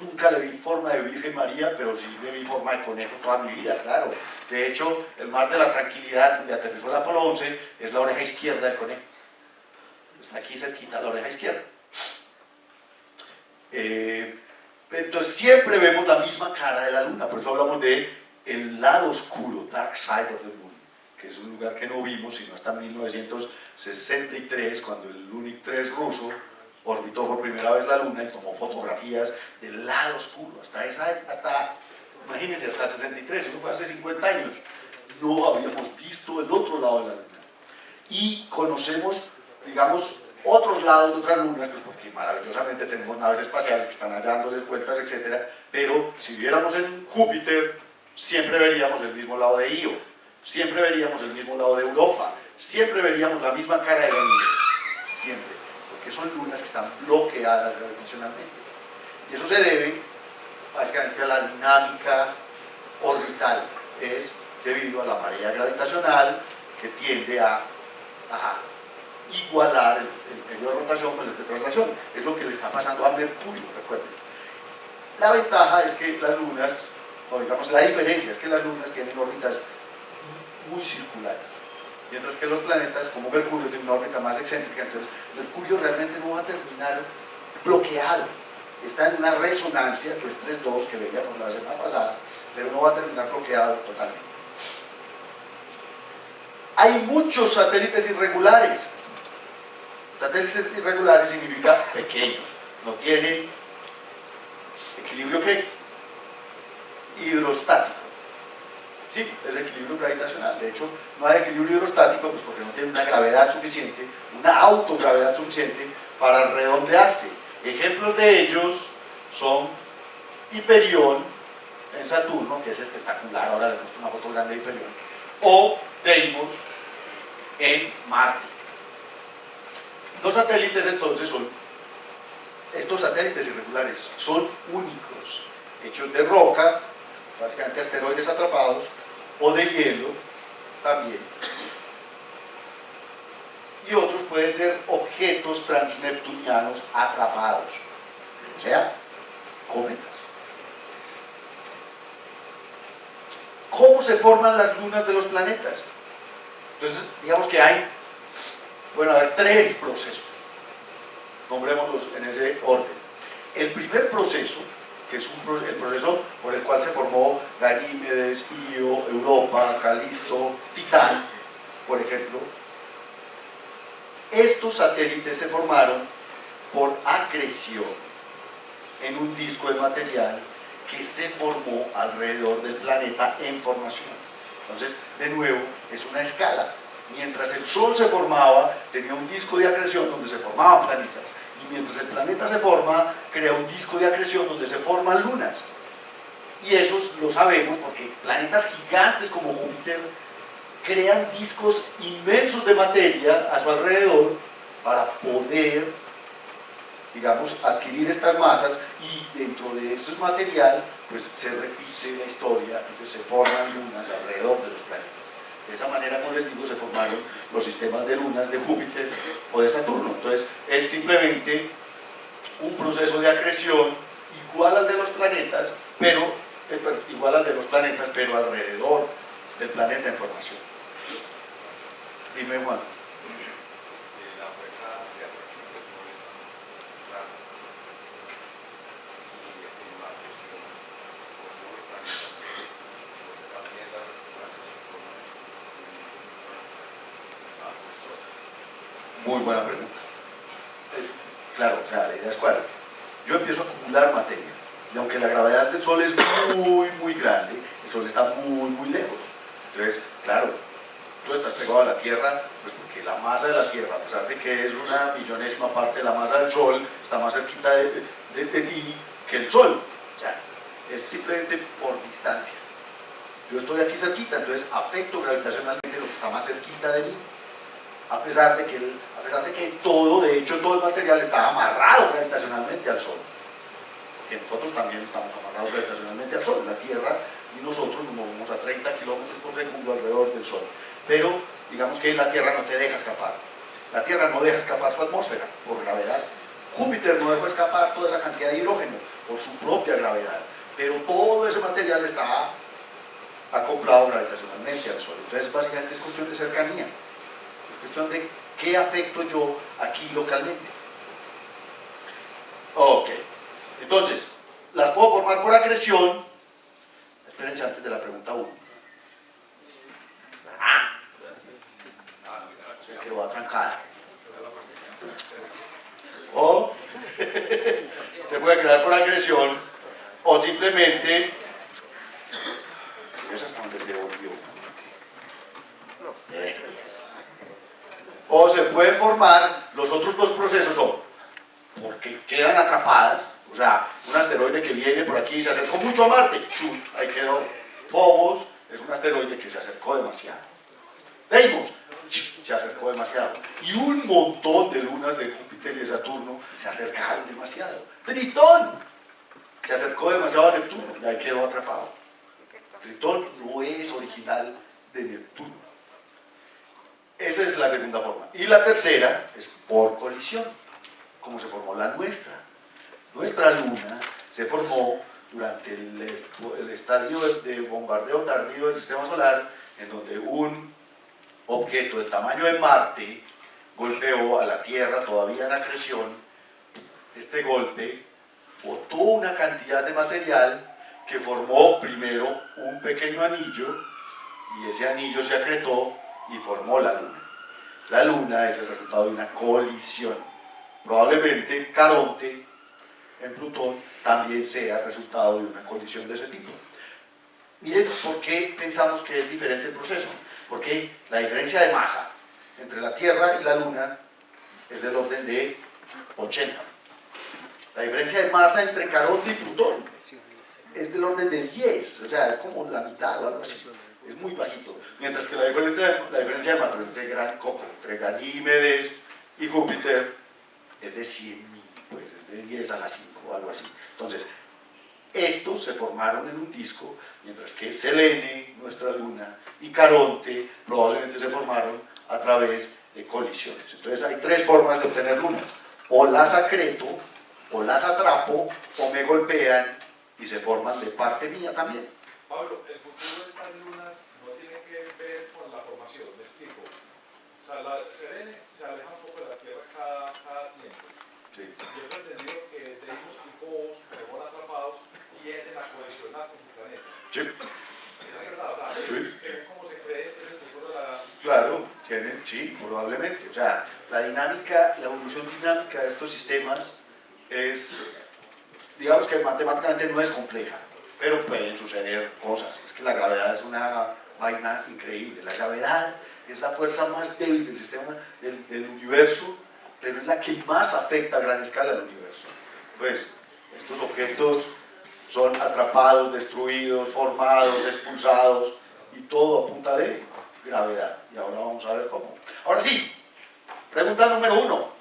nunca le vi forma de Virgen María, pero sí le vi forma de conejo toda mi vida, claro. De hecho, el Mar de la Tranquilidad, donde aterrizó el Apolo 11, es la oreja izquierda del conejo. Está aquí cerquita, la oreja izquierda. Entonces siempre vemos la misma cara de la luna, por eso hablamos de el lado oscuro, Dark Side of the Moon, que es un lugar que no vimos sino hasta 1963, cuando el Lunik 3 ruso orbitó por primera vez la luna y tomó fotografías del lado oscuro, imagínense, hasta el 63, eso fue hace 50 años, no habíamos visto el otro lado de la luna. Y conocemos, digamos, otros lados de otras lunas, pues porque maravillosamente tenemos naves espaciales que están allá dándoles vueltas, etc. Pero si viéramos en Júpiter, siempre veríamos el mismo lado de Io, siempre veríamos el mismo lado de Europa, siempre veríamos la misma cara de la luna, siempre, porque son lunas que están bloqueadas gravitacionalmente. Y eso se debe básicamente a la dinámica orbital, es debido a la marea gravitacional que tiende a igualar el periodo de rotación con el de traslación. Es lo que le está pasando a Mercurio, recuerden. La ventaja es que las lunas, o digamos la diferencia es que las lunas tienen órbitas muy circulares, mientras que los planetas como Mercurio tienen una órbita más excéntrica. Entonces Mercurio realmente no va a terminar bloqueado, está en una resonancia, que es 3,2 que veíamos la semana pasada, pero no va a terminar bloqueado totalmente. Hay muchos satélites irregulares. Satélites irregulares significa pequeños, no tienen equilibrio ¿qué? Hidrostático. Sí, es equilibrio gravitacional. De hecho, no hay equilibrio hidrostático pues porque no tiene una gravedad suficiente, una autogravedad suficiente para redondearse. Ejemplos de ellos son Hiperión en Saturno, que es espectacular, ahora les muestro una foto grande de Hiperión, o Deimos en Marte. Los satélites entonces estos satélites irregulares son únicos, hechos de roca básicamente asteroides atrapados, o de hielo también. Y otros pueden ser objetos transneptunianos atrapados, o sea, cometas. ¿Cómo se forman las lunas de los planetas? Entonces, digamos que hay, bueno, a ver, 3 procesos. Nombrémoslos en ese orden. El primer proceso, que es el proceso por el cual se formó Ganímedes, Io, Europa, Calisto, Titán, por ejemplo. Estos satélites se formaron por acreción en un disco de material que se formó alrededor del planeta en formación. Entonces, de nuevo, es una escala. Mientras el Sol se formaba, tenía un disco de acreción donde se formaban planetas. Y mientras el planeta se forma, crea un disco de acreción donde se forman lunas. Y eso lo sabemos porque planetas gigantes como Júpiter crean discos inmensos de materia a su alrededor para poder, digamos, adquirir estas masas, y dentro de ese material pues se repite la historia, entonces se forman lunas alrededor de los planetas. De esa manera, como les digo, se formaron los sistemas de lunas de Júpiter o de Saturno. Entonces es simplemente un proceso de acreción igual al de los planetas, pero alrededor del planeta en formación. Dime, Juan. Si la fuerza de atracción del Sol es tan grande y la presión por todos los planetas, porque también las planetas se forman bajo el Sol. Muy buena pregunta. Claro, o sea, la idea es cuál. Yo empiezo a acumular materia, y aunque la gravedad del Sol es muy, muy grande, el Sol está muy, muy lejos. Entonces, claro, tú estás pegado a la Tierra, pues porque la masa de la Tierra, a pesar de que es una millonésima parte de la masa del Sol, está más cerquita de ti que el Sol. O sea, es simplemente por distancia. Yo estoy aquí cerquita, entonces afecto gravitacionalmente lo que está más cerquita de mí. A pesar de que todo, de hecho, todo el material está amarrado gravitacionalmente al Sol. Porque nosotros también estamos amarrados gravitacionalmente al Sol. La Tierra y nosotros nos movemos a 30 kilómetros por segundo alrededor del Sol. Pero digamos que la Tierra no te deja escapar. La Tierra no deja escapar su atmósfera por gravedad. Júpiter no dejó escapar toda esa cantidad de hidrógeno por su propia gravedad. Pero todo ese material está acoplado gravitacionalmente al Sol. Entonces, básicamente es cuestión de cercanía. Es cuestión de qué afecto yo aquí localmente. Ok. Entonces, las puedo formar por acreción. Espérense antes de la pregunta 1. Se quedó atrancada. O se puede crear por acreción, o simplemente, eso es donde se volvió. O se pueden formar, los otros 2 procesos son porque quedan atrapadas, o sea, un asteroide que viene por aquí y se acercó mucho a Marte, ahí quedó. Phobos es un asteroide que se acercó demasiado. Deimos se acercó demasiado. Y un montón de lunas de Júpiter y de Saturno se acercaron demasiado. Tritón se acercó demasiado a Neptuno y ahí quedó atrapado. Tritón no es original de Neptuno. Esa es la segunda forma. Y la tercera es por colisión, como se formó la nuestra. Nuestra luna se formó durante el estadio de bombardeo tardío del sistema solar, en donde un objeto del tamaño de Marte golpeó a la Tierra todavía en acreción. Este golpe botó una cantidad de material que formó primero un pequeño anillo, y ese anillo se acretó y formó la Luna. La Luna es el resultado de una colisión. Probablemente Caronte en Plutón también sea resultado de una colisión de ese tipo. Miren por qué pensamos que es diferente el proceso. Porque la diferencia de masa entre la Tierra y la Luna es del orden de 80. La diferencia de masa entre Caronte y Plutón es del orden de 10, o sea, es como la mitad o algo así. Es muy bajito. Mientras que la diferencia de masa entre Ganímedes y Júpiter es de 100.000, pues es de 10 a la 5 o algo así. Entonces, estos se formaron en un disco, mientras que Selene, nuestra luna, y Caronte probablemente se formaron a través de colisiones. Entonces hay tres formas de obtener lunas: o las acreto, o las atrapo, o me golpean y se forman de parte mía también. Pablo, el futuro de estas lunas no tiene que ver con la formación, me explico. O sea, la Serene se aleja un poco de la Tierra cada tiempo. Sí. Yo he entendido que Deimos y Phobos, que fueron atrapados, tienden a colisionar con su planeta. Sí. ¿Es verdad? O sea, Sí. según cómo se cree, es el futuro de la... Claro, tienen, sí, probablemente. O sea, la dinámica, la evolución dinámica de estos sistemas es, digamos que matemáticamente no es compleja, pero pueden suceder cosas. Es que la gravedad es una vaina increíble. La gravedad es la fuerza más débil del sistema, del universo, pero es la que más afecta a gran escala al universo. Pues, estos objetos son atrapados, destruidos, formados, expulsados, y todo a punta de gravedad. Y ahora vamos a ver cómo. Ahora sí, pregunta número 1.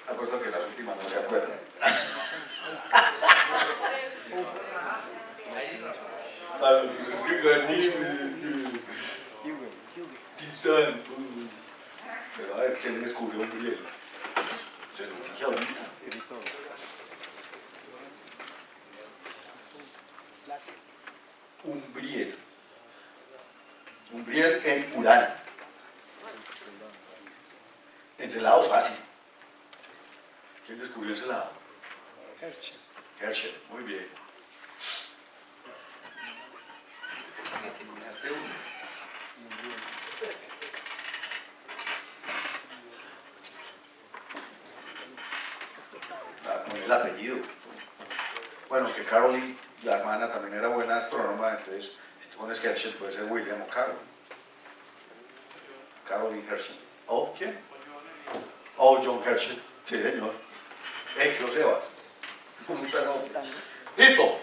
Apuesto que las últimas no se acuerdan. Titán. Pero a ver, ¿quién descubrió un briel? Se lo dije ahorita. Umbriel. Umbriel en Urano. Encelado fácil. ¿Quién descubrió Encelado? Herschel. Herschel, muy bien. Adivinaste uno. Con el apellido. Bueno, que Caroline, la hermana, también era buena astrónoma, entonces si tú pones Herschel puede ser William o Carol. Caroline Herschel. ¿O quién? Oh, John Herschel. Sí, señor. Eclo Sebas. Listo.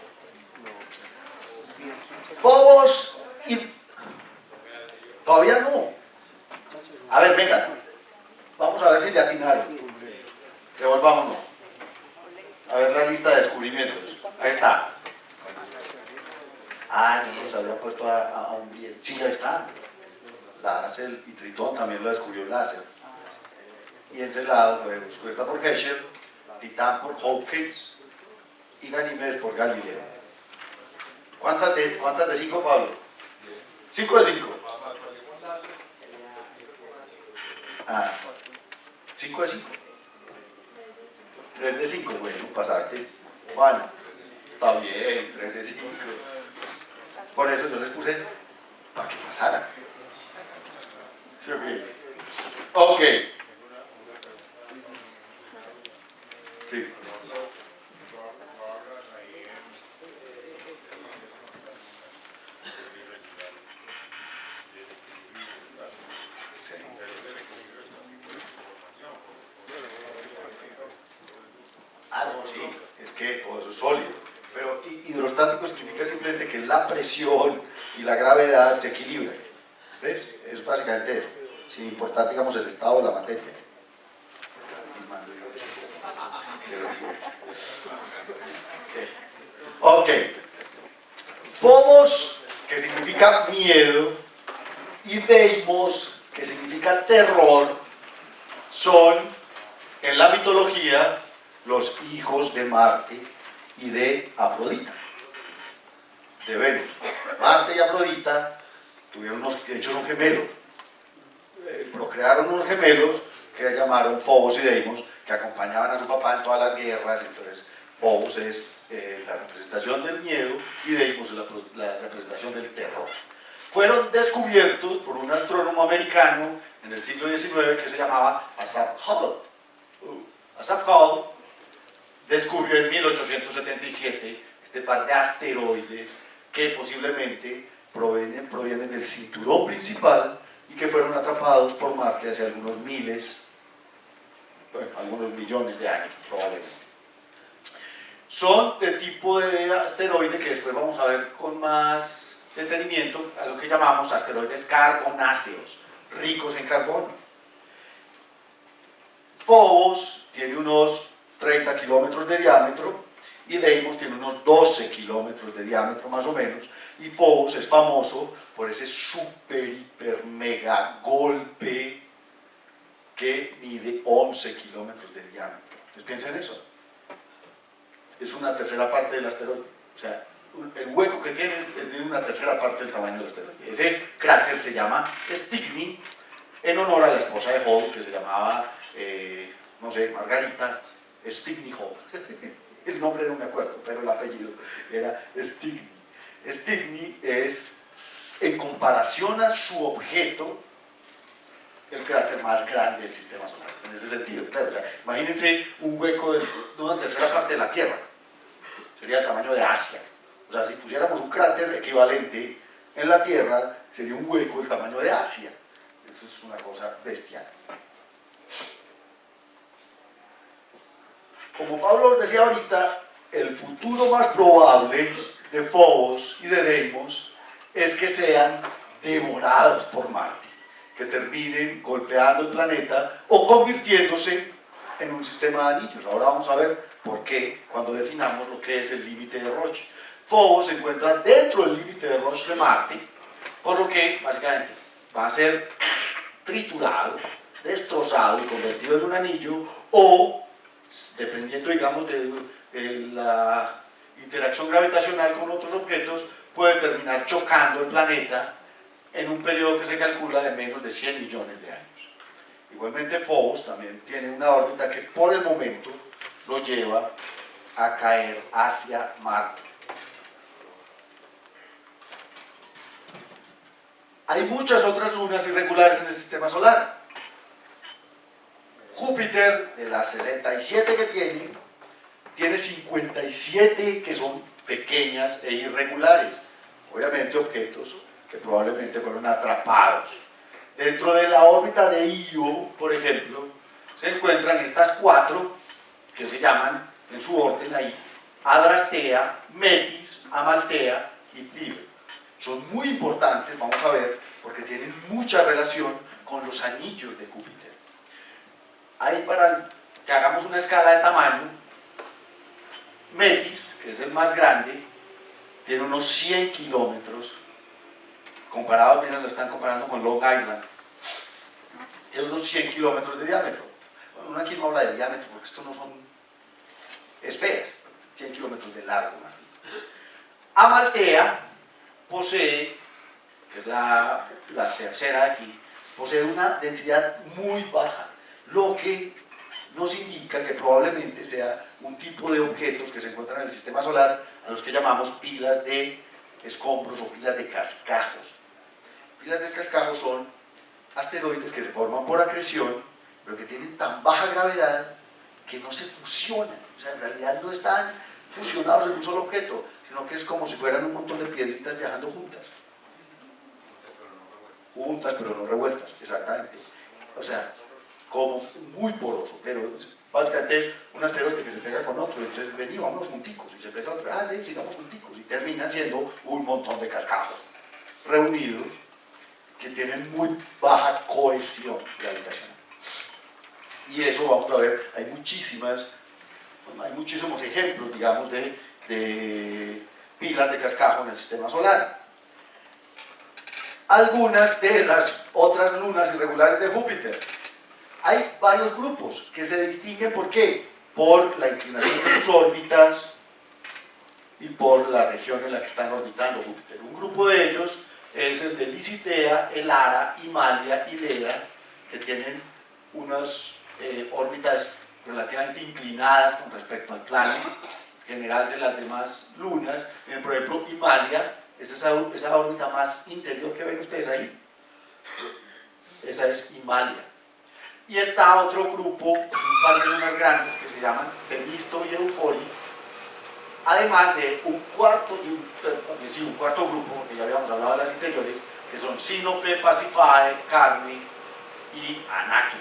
Phobos y... Todavía no. A ver, venga. Vamos a ver si le atinaron. Devolvámonos. A ver la lista de descubrimientos. Ahí está. Ah, yo no los había puesto a un bien. Sí, ya está. Láser y Tritón también lo descubrió Láser. Y Encelado fue descubierta por Herschel, Titán por Hawkins y Ganímedes por Galileo. ¿Cuántas de 5, Pablo? 5 de 5. Ah, 5 de 5. 3 de 5, bueno, pasaste. Bueno, está bien, 3 de 5. Por eso yo les puse para que pasara. ¿Sí o qué? Ok. Sí. Sí. Ah, no, sí, es que todo eso es sólido. Pero hidrostático significa simplemente que la presión y la gravedad se equilibran. ¿Ves? Es básicamente eso, sin importar, digamos, el estado de la materia. Ok. Phobos, que significa miedo, y Deimos, que significa terror, son en la mitología los hijos de Marte y de Afrodita, de Venus. Marte y Afrodita tuvieron de hecho son gemelos, procrearon unos gemelos que llamaron Phobos y Deimos, que acompañaban a su papá en todas las guerras. Entonces Phobos es la representación del miedo y Deimos es la representación del terror. Fueron descubiertos por un astrónomo americano en el siglo XIX que se llamaba Asaph Hall. Asaph Hall descubrió en 1877 este par de asteroides que posiblemente provienen del cinturón principal y que fueron atrapados por Marte hace algunos miles, bueno, algunos millones de años probablemente. son de tipo de asteroide que después vamos a ver con más detenimiento, a lo que llamamos asteroides carbonáceos, ricos en carbono. Phobos tiene unos 30 kilómetros de diámetro y Deimos tiene unos 12 kilómetros de diámetro más o menos, y Phobos es famoso por ese super, hiper, mega golpe que mide 11 kilómetros de diámetro. Entonces piensen en eso. Es una tercera parte del asteroide. O sea, el hueco que tiene es de una tercera parte del tamaño del asteroide. Ese cráter se llama Stickney, en honor a la esposa de Hall, que se llamaba, no sé, Margarita Stickney Hall. El nombre no me acuerdo, pero el apellido era Stickney. Stickney es, en comparación a su objeto, el cráter más grande del sistema solar. En ese sentido, claro. O sea, imagínense un hueco de una tercera parte de la Tierra. Sería el tamaño de Asia. O sea, si pusiéramos un cráter equivalente en la Tierra, sería un hueco del tamaño de Asia. Eso es una cosa bestial. Como Pablo decía ahorita, el futuro más probable de Phobos y de Deimos es que sean devorados por Marte, que terminen golpeando el planeta o convirtiéndose en un sistema de anillos. Ahora vamos a ver por qué cuando definamos lo que es el límite de Roche. Phobos se encuentra dentro del límite de Roche de Marte, por lo que básicamente va a ser triturado, destrozado y convertido en un anillo, o dependiendo, digamos, de la interacción gravitacional con otros objetos, puede terminar chocando el planeta en un periodo que se calcula de menos de 100 millones de años. Igualmente Phobos también tiene una órbita que por el momento lo lleva a caer hacia Marte. Hay muchas otras lunas irregulares en el sistema solar. Júpiter, de las 67 que tiene 57 que son pequeñas e irregulares. Obviamente objetos que probablemente fueron atrapados. Dentro de la órbita de Io, por ejemplo, se encuentran estas 4 que se llaman, en su orden ahí, Adrastea, Metis, Amaltea y Plibe. Son muy importantes, vamos a ver, porque tienen mucha relación con los anillos de Júpiter. Ahí, para que hagamos una escala de tamaño, Metis, que es el más grande, tiene unos 100 kilómetros, comparado, miren, lo están comparando con Long Island, tiene unos 100 kilómetros de diámetro. Bueno, uno aquí no habla de diámetro porque esto no son esferas, 100 kilómetros de largo. Amaltea posee, que es la tercera de aquí, posee una densidad muy baja, lo que nos indica que probablemente sea un tipo de objetos que se encuentran en el sistema solar, a los que llamamos pilas de escombros o pilas de cascajos. Pilas de cascajos son asteroides que se forman por acreción, pero que tienen tan baja gravedad que no se fusionan. O sea, en realidad no están fusionados en un solo objeto, sino que es como si fueran un montón de piedritas viajando juntas. Juntas, pero no revueltas, exactamente. O sea, como muy poroso, pero básicamente es un asteroide que se pega con otro, entonces vení, vámonos junticos, y se pega otro, sigamos junticos, y terminan siendo un montón de cascajos reunidos que tienen muy baja cohesión gravitacional. Y eso vamos a ver, hay muchísimos ejemplos, digamos, de pilas de cascajo en el sistema solar. Algunas de las otras lunas irregulares de Júpiter. Hay varios grupos que se distinguen, ¿por qué? Por la inclinación de sus órbitas y por la región en la que están orbitando Júpiter. Un grupo de ellos es el de Licitea, Elara, Himalia y Leda, que tienen unas órbitas relativamente inclinadas con respecto al plano general de las demás lunas. Por ejemplo, Himalia es esa órbita más interior que ven ustedes ahí. Esa es Himalia. Y está otro grupo, un par de lunas grandes que se llaman Temisto y Eufori, además de un cuarto grupo, porque ya habíamos hablado de las interiores, que son Sinope, Pasiphae, Carmi y Anaki.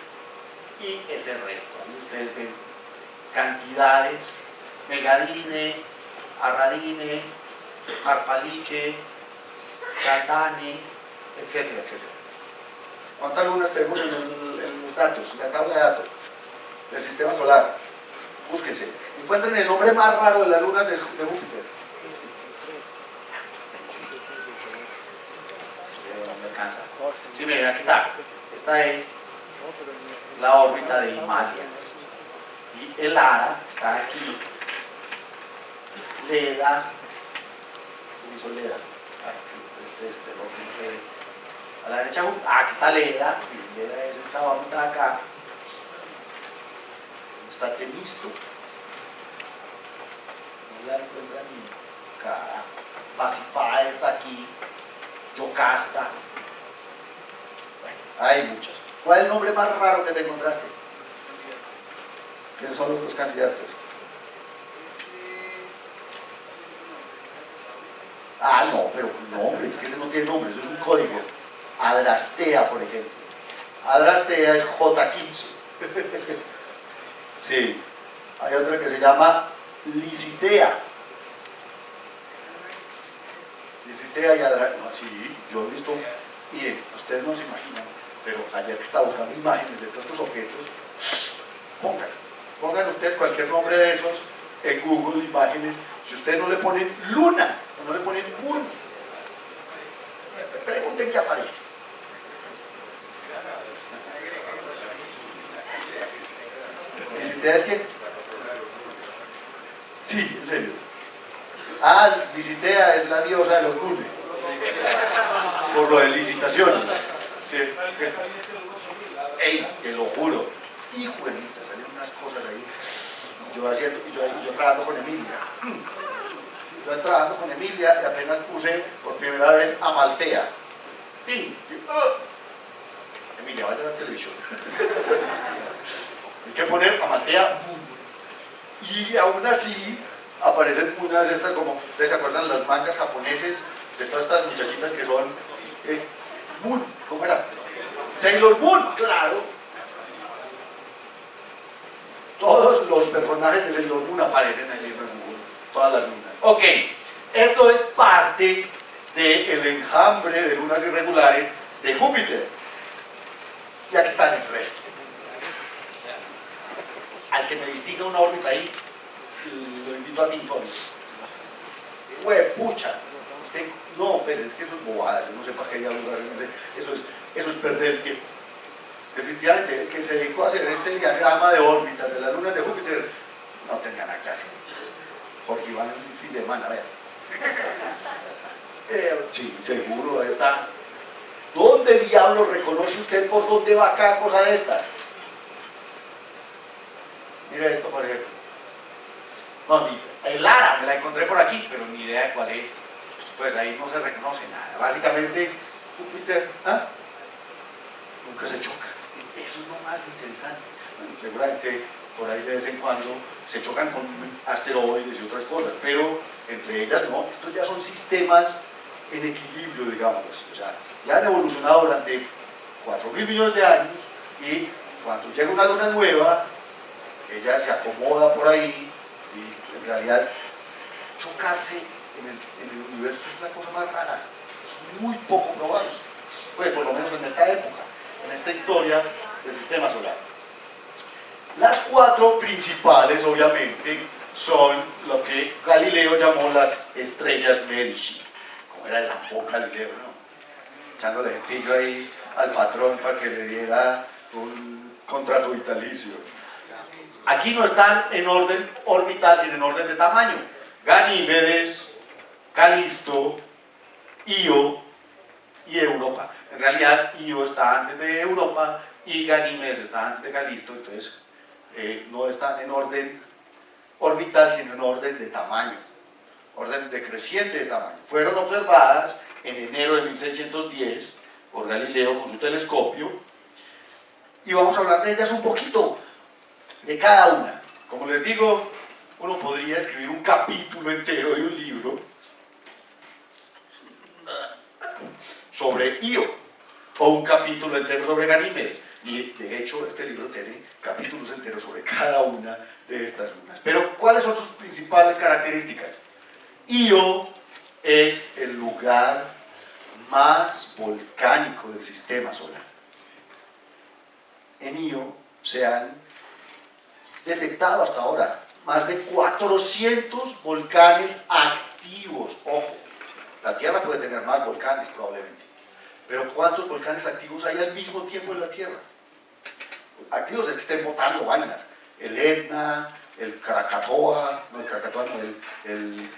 Y ese resto, ahí ustedes ven cantidades Megadine, Arradine, Harpalique, Caldane, etcétera, etcétera. ¿Cuántas lunas tenemos en los datos, en la tabla de datos del sistema solar? Búsquense. Encuentren el nombre más raro de las lunas de Júpiter. No me alcanza. Sí, miren, aquí está. Esta es la órbita de Himalaya. Y el Ara está aquí. Leda. ¿Qué hizo Leda? A la derecha, aquí está Leda. Leda es esta órbita de acá. Está Temisto. No la encuentran ni cara. Pasífae está aquí. Yocasta. Bueno, hay muchas. ¿Cuál es el nombre más raro que te encontraste? ¿Quiénes son los dos candidatos? Ah, no, pero nombre, es que ese no tiene nombre, eso es un código. Adrastea, por ejemplo. Adrastea es J15. Sí. Hay otra que se llama Licitea. Licitea y Adrastea. No, sí, yo he visto. Miren, ustedes no se imaginan, pero ayer que estaba buscando imágenes de todos estos objetos, pongan ustedes cualquier nombre de esos en Google Imágenes. Si ustedes no le ponen luna, o no le ponen moon, pregunten qué aparece. ¿Licitea es quién? Sí, en serio. Ah, Licitea es la diosa de los lunes. Por lo de licitación. Sí. Ey, te lo juro. Hijo de puta, salieron unas cosas ahí. Yo trabajando con Emilia. Yo trabajando con Emilia y apenas puse por primera vez Amaltea. Emilia, vaya a la televisión. Hay que poner Amaltea. Y aún así aparecen unas de estas como, ¿ustedes se acuerdan las mangas japoneses de todas estas muchachitas que son Moon? ¿Cómo era? Sailor Moon, claro. Todos los personajes de Sailor Moon aparecen allí en Google, todas las lunas. Ok, esto es parte del enjambre de lunas irregulares de Júpiter. Y aquí está el resto. Al que me distinga una órbita ahí, lo invito a ti, Tony. Pucha, usted, no, pues es que eso es bobada, yo no sé para qué diablos hacer, no sé, eso es perder el tiempo. Definitivamente, el que se dedicó a hacer este diagrama de órbitas de las lunas de Júpiter no tenía nada que hacer. Jorge Iván en un fin de semana, vea. Sí, seguro, ahí está. ¿Dónde diablos reconoce usted por dónde va cada cosa de estas? Mira esto, por ejemplo. No, el Ara me la encontré por aquí, pero ni idea de cuál es. Pues ahí no se reconoce nada. Básicamente, Júpiter nunca se choca. Eso es lo más interesante. Bueno, seguramente por ahí de vez en cuando se chocan con asteroides y otras cosas, pero entre ellas no. Estos ya son sistemas en equilibrio, digamos. O sea, ya han evolucionado durante 4.000 millones de años y cuando llega una luna nueva, ella se acomoda por ahí y en realidad chocarse en el universo es la cosa más rara, es muy poco probable, pues por lo menos en esta época, en esta historia del sistema solar. Las cuatro principales obviamente son lo que Galileo llamó las estrellas Medici, como era el Lampo Galileo, ¿no? Echándole gentillo ahí al patrón para que le diera un contrato vitalicio. Aquí no están en orden orbital, sino en orden de tamaño. Ganímedes, Calisto, Io y Europa. En realidad, Io está antes de Europa y Ganímedes está antes de Calisto, entonces no están en orden orbital, sino en orden de tamaño, orden decreciente de tamaño. Fueron observadas en enero de 1610 por Galileo con su telescopio y vamos a hablar de ellas un poquito, de cada una. Como les digo, uno podría escribir un capítulo entero de un libro sobre Io o un capítulo entero sobre Ganímedes, Y de hecho este libro tiene capítulos enteros sobre cada una de estas lunas. Pero ¿cuáles son sus principales características? Io es el lugar más volcánico del sistema solar. En Io se han detectado hasta ahora más de 400 volcanes activos. Ojo, la Tierra puede tener más volcanes probablemente, pero ¿cuántos volcanes activos hay al mismo tiempo en la Tierra? Activos es que estén botando vainas. El Etna, el Krakatoa, no el Krakatoa, no, el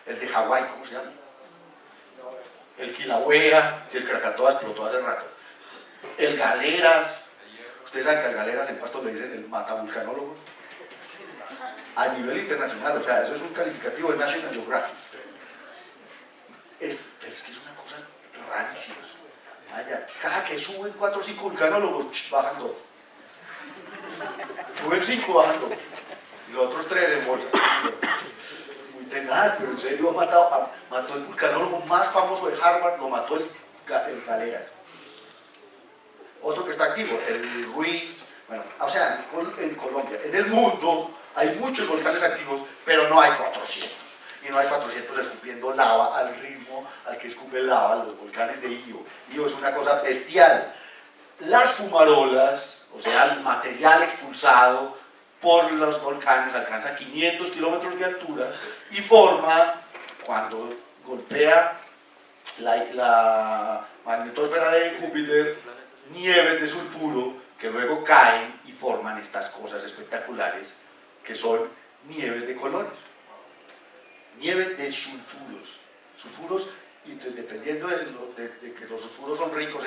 de Hawái, ¿cómo se llama? El Kilauea, si el Krakatoa explotó hace rato. El Galeras, ustedes saben que al Galeras en Pasto le dicen el matabulcanólogo. A nivel internacional, o sea, eso es un calificativo de National Geographic. Pero es que es una cosa rarísima. Vaya, cada que suben 4 o 5 vulcanólogos, bajan 2. Suben 5, bajan 2. Y los otros 3 en bolsa. Muy tenaz, pero en serio mató el vulcanólogo más famoso de Harvard, lo mató el Galeras. Otro que está activo, el Ruiz. Bueno, o sea, en Colombia, en el mundo hay muchos volcanes activos, pero no hay 400. Y no hay 400 escupiendo lava al ritmo al que escupe lava los volcanes de Io. Io es una cosa bestial. Las fumarolas, o sea, el material expulsado por los volcanes alcanza 500 kilómetros de altura y forma, cuando golpea la magnetosfera de Júpiter, nieves de sulfuro que luego caen y forman estas cosas espectaculares que son nieves de colores. Nieves de sulfuros. Y entonces dependiendo de que los sulfuros son ricos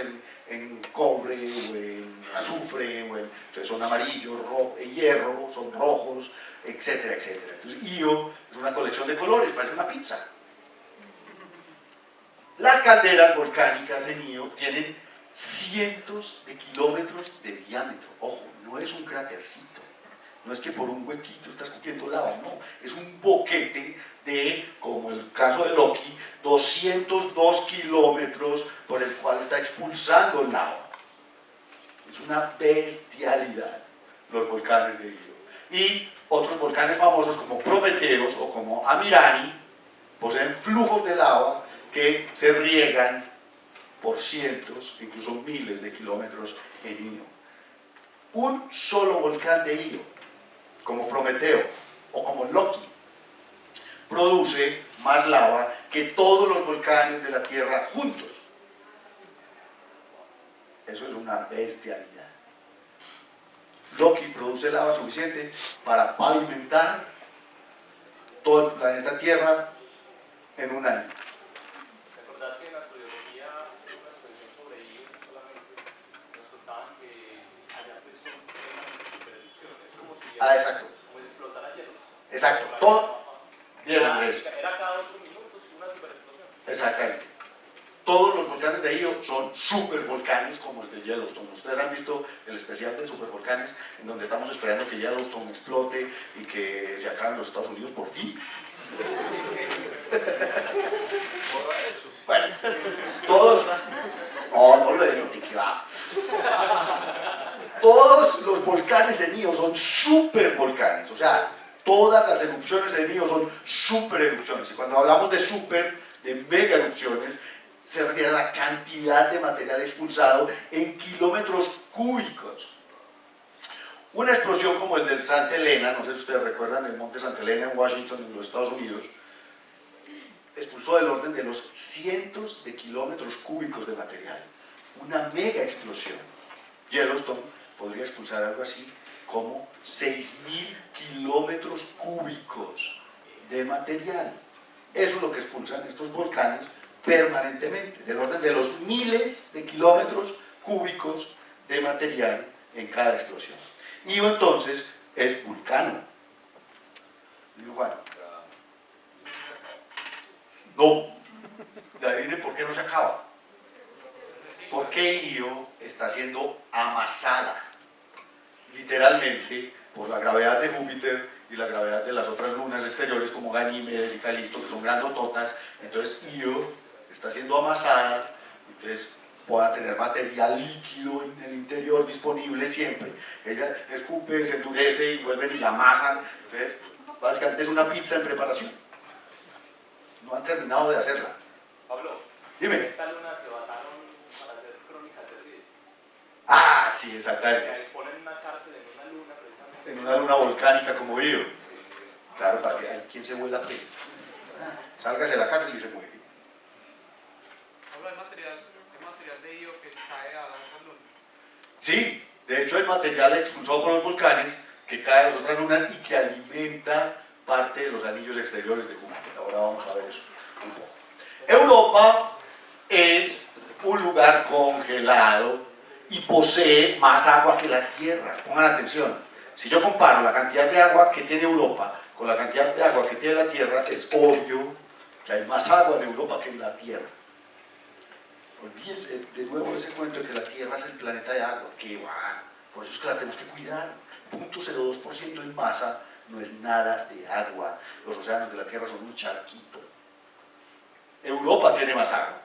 en cobre o en azufre, entonces son amarillos, en hierro, son rojos, etcétera, etcétera. Entonces Io es una colección de colores, parece una pizza. Las calderas volcánicas en Io tienen cientos de kilómetros de diámetro. Ojo, no es un crátercito. No es que por un huequito está escupiendo lava, no. Es un boquete de, como el caso de Loki, 202 kilómetros por el cual está expulsando lava. Es una bestialidad los volcanes de Io. Y otros volcanes famosos como Prometeos o como Amirani poseen flujos de lava que se riegan por cientos, incluso miles de kilómetros en Io. Un solo volcán de Io, como Prometeo o como Loki, produce más lava que todos los volcanes de la Tierra juntos. Eso es una bestialidad. Loki produce lava suficiente para pavimentar todo el planeta Tierra en un año. ¿Recordás que en la astrobiología, en una exposición sobre Io solamente, nos contaban que allá pues son supererupciones? Es como si Exacto. como si explotara hielo. Exacto. Todo. Bien, Andrés. Era cada 8 minutos una superexplosión. Exactamente. Todos los volcanes de Io son supervolcanes como el de Yellowstone. Ustedes han visto el especial de supervolcanes en donde estamos esperando que Yellowstone explote y que se acaben los Estados Unidos por fin. Bueno, todos... No lo edite, que va. Todos los volcanes en Io son supervolcanes, o sea, todas las erupciones en Io son supererupciones. Y cuando hablamos de super, de mega erupciones, se refiere a la cantidad de material expulsado en kilómetros cúbicos. Una explosión como el del Santa Elena, no sé si ustedes recuerdan el monte Santa Elena en Washington, en los Estados Unidos, expulsó del orden de los cientos de kilómetros cúbicos de material. Una mega explosión. Yellowstone podría expulsar algo así como 6.000 kilómetros cúbicos de material. Eso es lo que expulsan estos volcanes permanentemente, del orden de los miles de kilómetros cúbicos de material en cada explosión. Io entonces es vulcano. Digo, bueno, no, adivinen por qué no se acaba. Porque Io está siendo amasada, literalmente, por la gravedad de Júpiter y la gravedad de las otras lunas exteriores como Ganímedes y Calisto, que son grandototas. Entonces Io está siendo amasada, entonces pueda tener material líquido en el interior disponible siempre. Ella escupe, se endurece y vuelven y la amasan. Entonces, básicamente es una pizza en preparación. No han terminado de hacerla. Pablo, Dime. en esta luna se basaron para hacer Crónicas de Río. Ah, sí, exactamente. Ahí ponen una cárcel en una luna precisamente. En una luna volcánica como Io. Claro, para que hay quien se vuela a sálgase de la cárcel y se muere. Habla de material de IO que cae a las lunas. Sí, de hecho hay material expulsado por los volcanes que cae a las otras lunas y que alimenta parte de los anillos exteriores de Júpiter. Ahora vamos a ver eso un poco. Europa es un lugar congelado y posee más agua que la Tierra. Pongan atención, si yo comparo la cantidad de agua que tiene Europa con la cantidad de agua que tiene la Tierra, es obvio que hay más agua en Europa que en la Tierra. Olvídense de nuevo de ese cuento de que la Tierra es el planeta de agua, que va, por eso es que la tenemos que cuidar. 0.02% en masa no es nada de agua. Los océanos de la Tierra son un charquito. Europa tiene más agua.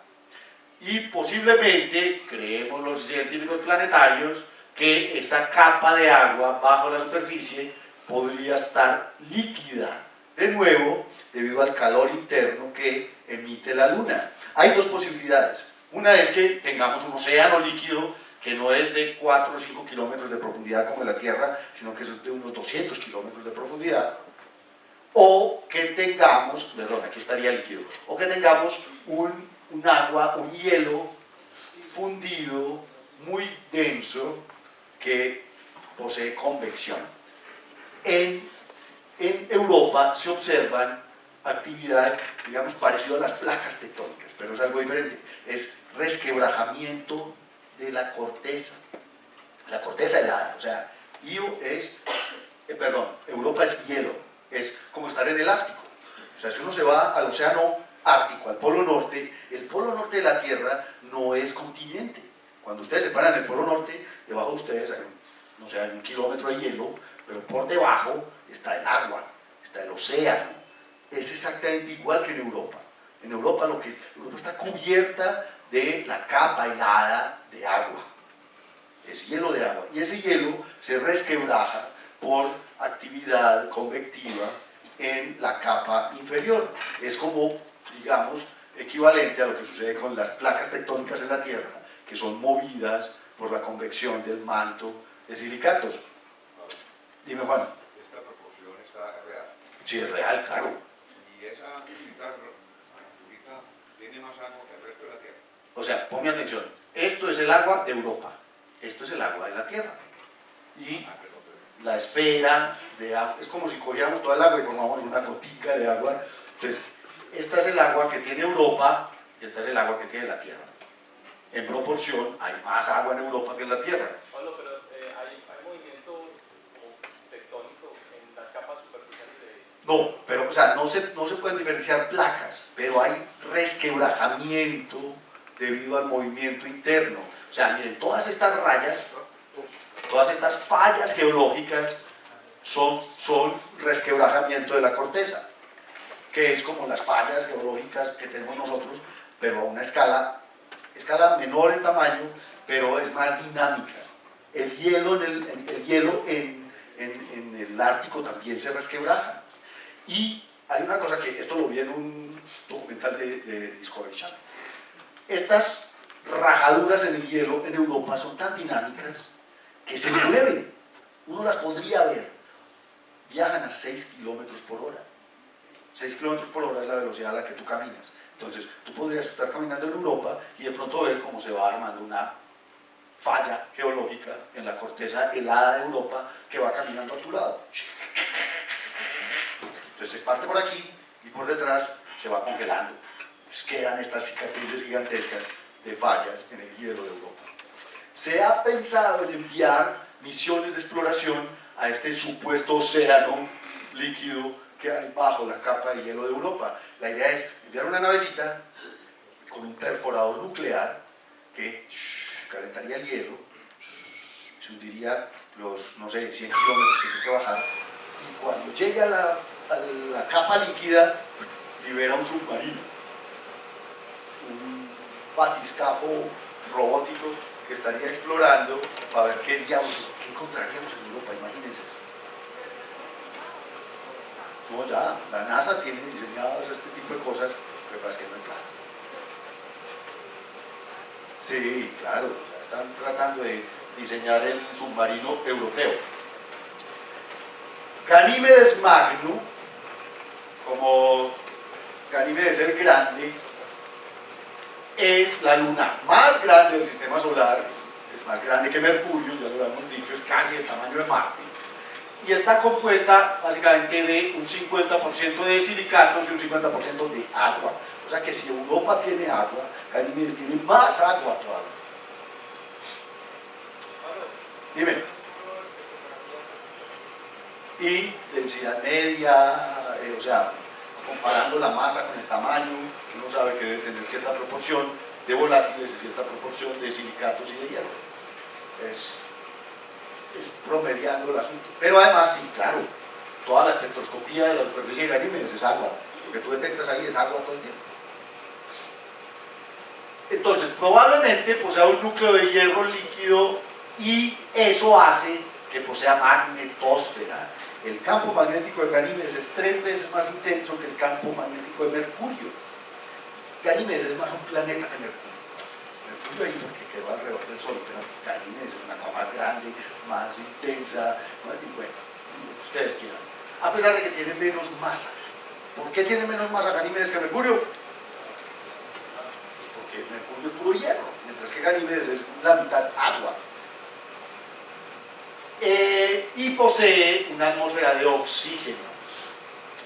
Y posiblemente, creemos los científicos planetarios, que esa capa de agua bajo la superficie podría estar líquida, de nuevo, debido al calor interno que emite la Luna. Hay dos posibilidades. Una es que tengamos un océano líquido que no es de 4 o 5 kilómetros de profundidad como en la Tierra, sino que es de unos 200 kilómetros de profundidad, o que tengamos, perdón, aquí estaría líquido, o que tengamos un agua, un hielo fundido muy denso que posee convección. En Europa se observan actividad, digamos, parecido a las placas tectónicas, pero es algo diferente. Es resquebrajamiento de la corteza helada. O sea, Europa es hielo, es como estar en el Ártico. O sea, si uno se va al océano Ártico, al Polo Norte, el Polo Norte de la Tierra no es continente. Cuando ustedes se paran en el Polo Norte, debajo de ustedes hay hay 1 kilómetro de hielo, pero por debajo está el agua, está el océano. Es exactamente igual que en Europa. En Europa Europa está cubierta de la capa helada de agua. Es hielo de agua. Y ese hielo se resquebraja por actividad convectiva en la capa inferior. Es como, digamos, equivalente a lo que sucede con las placas tectónicas en la Tierra, que son movidas por la convección del manto de silicatos. Dime, Juan. Esta proporción está real. Sí, es real, claro. Y esa cosita azulita tiene más agua que el resto de la Tierra. O sea, ponme atención. Esto es el agua de Europa. Esto es el agua de la Tierra. Y la esfera de agua, es como si cogiéramos toda el agua y formamos una gotica de agua. Entonces, esta es el agua que tiene Europa y esta es el agua que tiene la Tierra. En proporción, hay más agua en Europa que en la Tierra. Pablo, pero hay movimiento como tectónico en las capas superficiales de... No, pero o sea, no se pueden diferenciar placas, pero hay resquebrajamiento debido al movimiento interno. O sea, miren, todas estas rayas, todas estas fallas geológicas son resquebrajamiento de la corteza, que es como las fallas geológicas que tenemos nosotros, pero a una escala menor en tamaño, pero es más dinámica. El hielo en el Ártico también se resquebraja. Y hay una cosa que, esto lo vi en un documental de Discovery Channel. Estas rajaduras en el hielo en Europa son tan dinámicas que se mueven. Uno las podría ver. Viajan a 6 kilómetros por hora. 6 kilómetros por hora es la velocidad a la que tú caminas. Entonces, tú podrías estar caminando en Europa y de pronto ver cómo se va armando una falla geológica en la corteza helada de Europa que va caminando a tu lado. Entonces se parte por aquí y por detrás se va congelando. Entonces quedan estas cicatrices gigantescas de fallas en el hielo de Europa. Se ha pensado en enviar misiones de exploración a este supuesto océano líquido que hay bajo la capa de hielo de Europa. La idea es enviar una navecita con un perforador nuclear que calentaría el hielo, se hundiría los, no sé, 100 kilómetros que tiene que bajar, y cuando llegue a la capa líquida, libera un submarino, un batiscafo robótico que estaría explorando para ver qué diablos, qué encontraríamos en Europa, imagínense. No, ya, la NASA tiene diseñadas este tipo de cosas, pero pasa que no hay plata. Sí, claro, ya están tratando de diseñar el submarino europeo. Ganímedes Magno, como Ganímedes el Grande, es la luna más grande del sistema solar, es más grande que Mercurio, ya lo hemos dicho, es casi el tamaño de Marte, y está compuesta básicamente de un 50% de silicatos y un 50% de agua. O sea que si Europa tiene agua, Ganímedes tiene más agua todavía. Dime. Y densidad media, o sea, comparando la masa con el tamaño, uno sabe que debe tener cierta proporción de volátiles y cierta proporción de silicatos y de hierro. Es promediando el asunto. Pero además, sí, claro, toda la espectroscopía de la superficie de Ganímedes es agua. Lo que tú detectas ahí es agua todo el tiempo. Entonces, probablemente posea un núcleo de hierro líquido y eso hace que posea magnetosfera. El campo magnético de Ganímedes es 3 veces más intenso que el campo magnético de Mercurio. Ganímedes es más un planeta que Mercurio. Mercurio ahí porque quedó alrededor del Sol, pero Ganímedes es una capa más grande, más intensa, bueno, ustedes quieran. A pesar de que tiene menos masa. ¿Por qué tiene menos masa Ganímedes que Mercurio? Pues porque Mercurio es puro hierro, mientras que Ganímedes es la mitad agua. Y posee una atmósfera de oxígeno.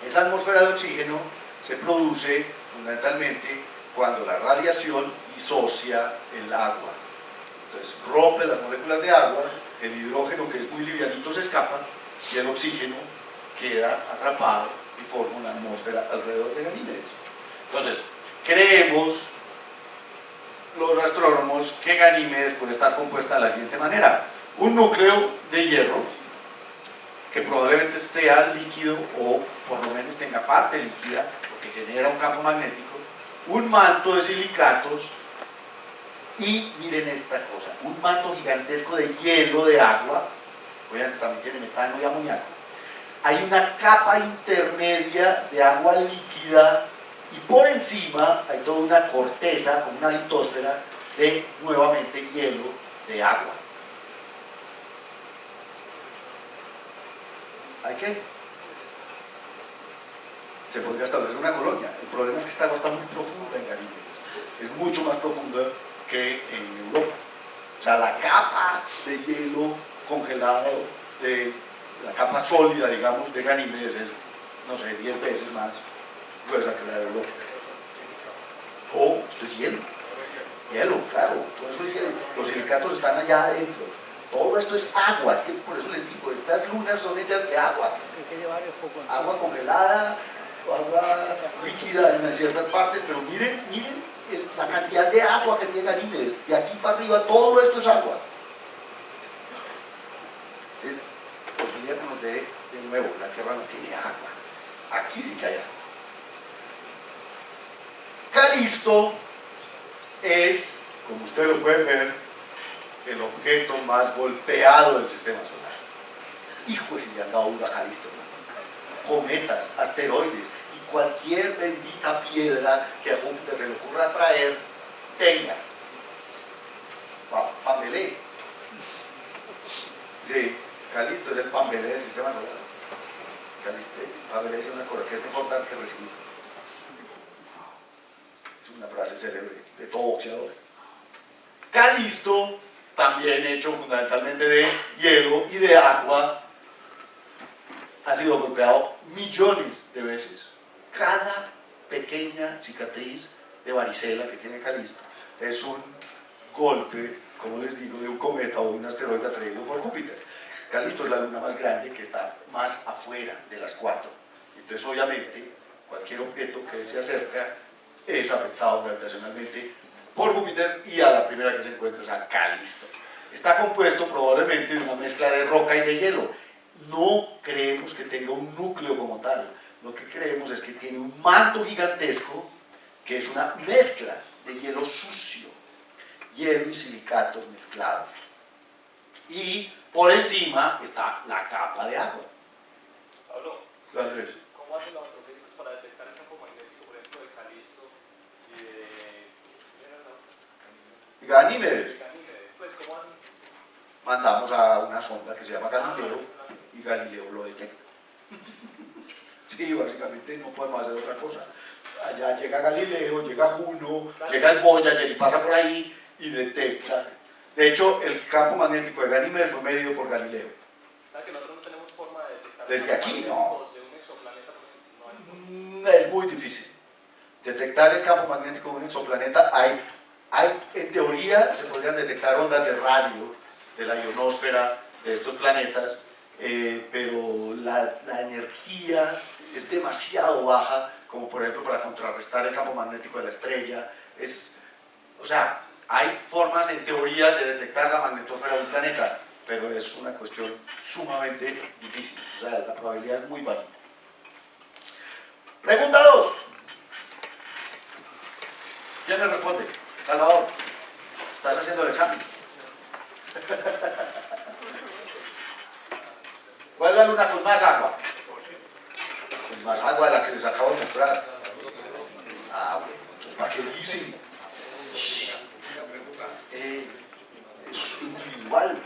Esa atmósfera de oxígeno se produce fundamentalmente cuando la radiación disocia el agua. Entonces rompe las moléculas de agua, el hidrógeno, que es muy livianito, se escapa y el oxígeno queda atrapado y forma una atmósfera alrededor de Ganímedes. Entonces, creemos los astrónomos que Ganímedes puede estar compuesta de la siguiente manera: un núcleo de hierro que probablemente sea líquido o por lo menos tenga parte líquida porque genera un campo magnético, un manto de silicatos y miren esta cosa, un manto gigantesco de hielo de agua, obviamente también tiene metano y amoníaco. Hay una capa intermedia de agua líquida y por encima hay toda una corteza, como una litósfera, de nuevamente hielo de agua. ¿Hay qué? Se podría establecer una colonia. El problema es que esta agua está muy profunda en Ganímedes. Es mucho más profunda que en Europa. O sea, la capa de hielo congelado, de la capa sólida, digamos, de Ganímedes es, no sé, 10 veces más gruesa que la de Europa. Oh, esto es hielo. Hielo, claro. Todo eso es hielo. Los silicatos están allá adentro. Todo esto es agua, es que por eso les digo, estas lunas son hechas de agua. Agua congelada, agua líquida en ciertas partes, pero miren la cantidad de agua que tiene Ganímedes. De aquí para arriba todo esto es agua. Entonces, olvidémonos de nuevo, la Tierra no tiene agua. Aquí sí que hay agua. Calisto es, como ustedes lo pueden ver, el objeto más golpeado del sistema solar. Hijo, si le han dado duro a Calisto, ¿no? Cometas, asteroides y cualquier bendita piedra que a Júpiter se le ocurra traer, tenga. Pambelé. Sí, Calisto es el Pambelé del sistema solar. Calisto, Pambelé es una cosa que es mejor dar que recibir. Es una frase célebre de todo boxeador. Calisto, también hecho fundamentalmente de hielo y de agua, ha sido golpeado millones de veces. Cada pequeña cicatriz de varicela que tiene Calisto es un golpe, como les digo, de un cometa o de un asteroide atraído por Júpiter. Calisto es la luna más grande que está más afuera de las 4. Entonces, obviamente, cualquier objeto que se acerca es afectado gravitacionalmente por Júpiter y a la primera que se encuentra es a Calisto. Está compuesto probablemente de una mezcla de roca y de hielo. No creemos que tenga un núcleo como tal. Lo que creemos es que tiene un manto gigantesco que es una mezcla de hielo sucio. hielo y silicatos mezclados. Y por encima está la capa de agua. Pablo, Andrés. ¿cómo hacen los astrofísicos para detectar el campo magnético, por ejemplo, de Calisto y de Ganímedes. Ganímedes? Pues, ¿cómo han... Mandamos a una sonda que se llama Galileo y Galileo lo detecta. Sí, básicamente no podemos hacer otra cosa. Allá llega Galileo, llega Juno, llega el Voyager y pasa por ahí y detecta. De hecho, el campo magnético de Ganímedes fue medido por Galileo. O sea, que nosotros no tenemos forma de detectar Desde el campo aquí, magnético no. de un exoplaneta, porque no hay forma. Es muy difícil. Detectar el campo magnético de un exoplaneta, en teoría se podrían detectar ondas de radio de la ionosfera de estos planetas, pero la energía es demasiado baja, como por ejemplo para contrarrestar el campo magnético de la estrella. O sea, hay formas en teoría de detectar la magnetosfera de un planeta, pero es una cuestión sumamente difícil. O sea, la probabilidad es muy bajita. Pregunta 2. ¿Quién me responde? Salvador, ¿estás haciendo el examen? ¿Cuál es la luna con más agua? Con más agua de la que les acabo de mostrar. Ah, bueno, entonces ¿para qué dicen? Es individual.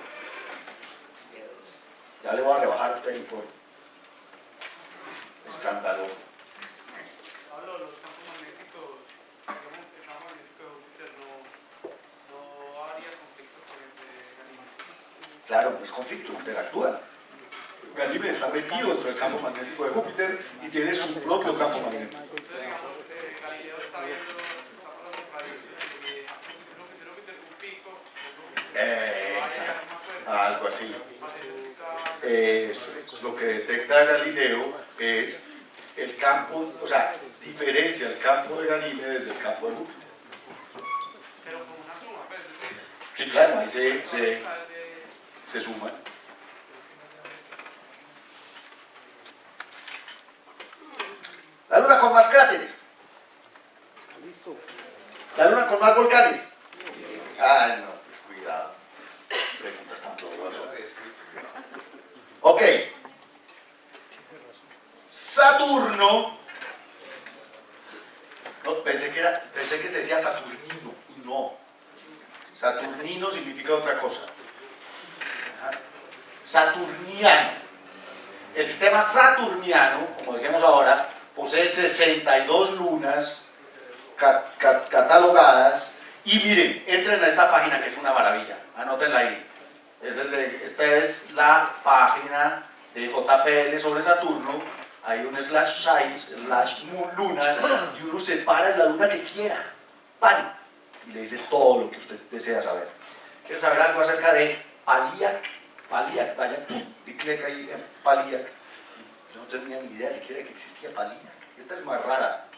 Ya le voy a rebajar a usted el informe. Escandaloso. Pablo, los campos magnéticos, digamos, el campo magnético de Júpiter no haría conflicto con el de Ganímedes. Claro, no es conflicto, interactúan. Ganímedes está metido dentro del campo magnético de Júpiter y tiene su propio campo magnético. Entonces, digamos, Galileo está pasando por ahí, Júpiter es un pico, Exacto, algo así. Eso es lo que detecta Galileo, es el campo, o sea, diferencia el campo de Ganímedes del campo de Júpiter. pero con una suma, pues, Sí, claro, ahí se suman. La luna con más cráteres. La luna con más volcanes. Ay, no, pues cuidado. Preguntas tan dolorosas. Ok. Saturno. No, pensé que se decía Saturnino y no. Saturnino significa otra cosa. Saturniano. El sistema saturniano, como decíamos ahora, posee 62 lunas catalogadas. Y miren, entren a esta página que es una maravilla. Anótenla ahí. Esta es la página de JPL sobre Saturno. Hay un /sites, /lunas, y uno separa la luna que quiera. ¡Pam! Y le dice todo lo que usted desea saber. ¿Quiere saber algo acerca de Paliac? Paliac, vaya, y clic ahí en Paliac. Yo no tenía ni idea siquiera que existía Paliac. Esta es más rara.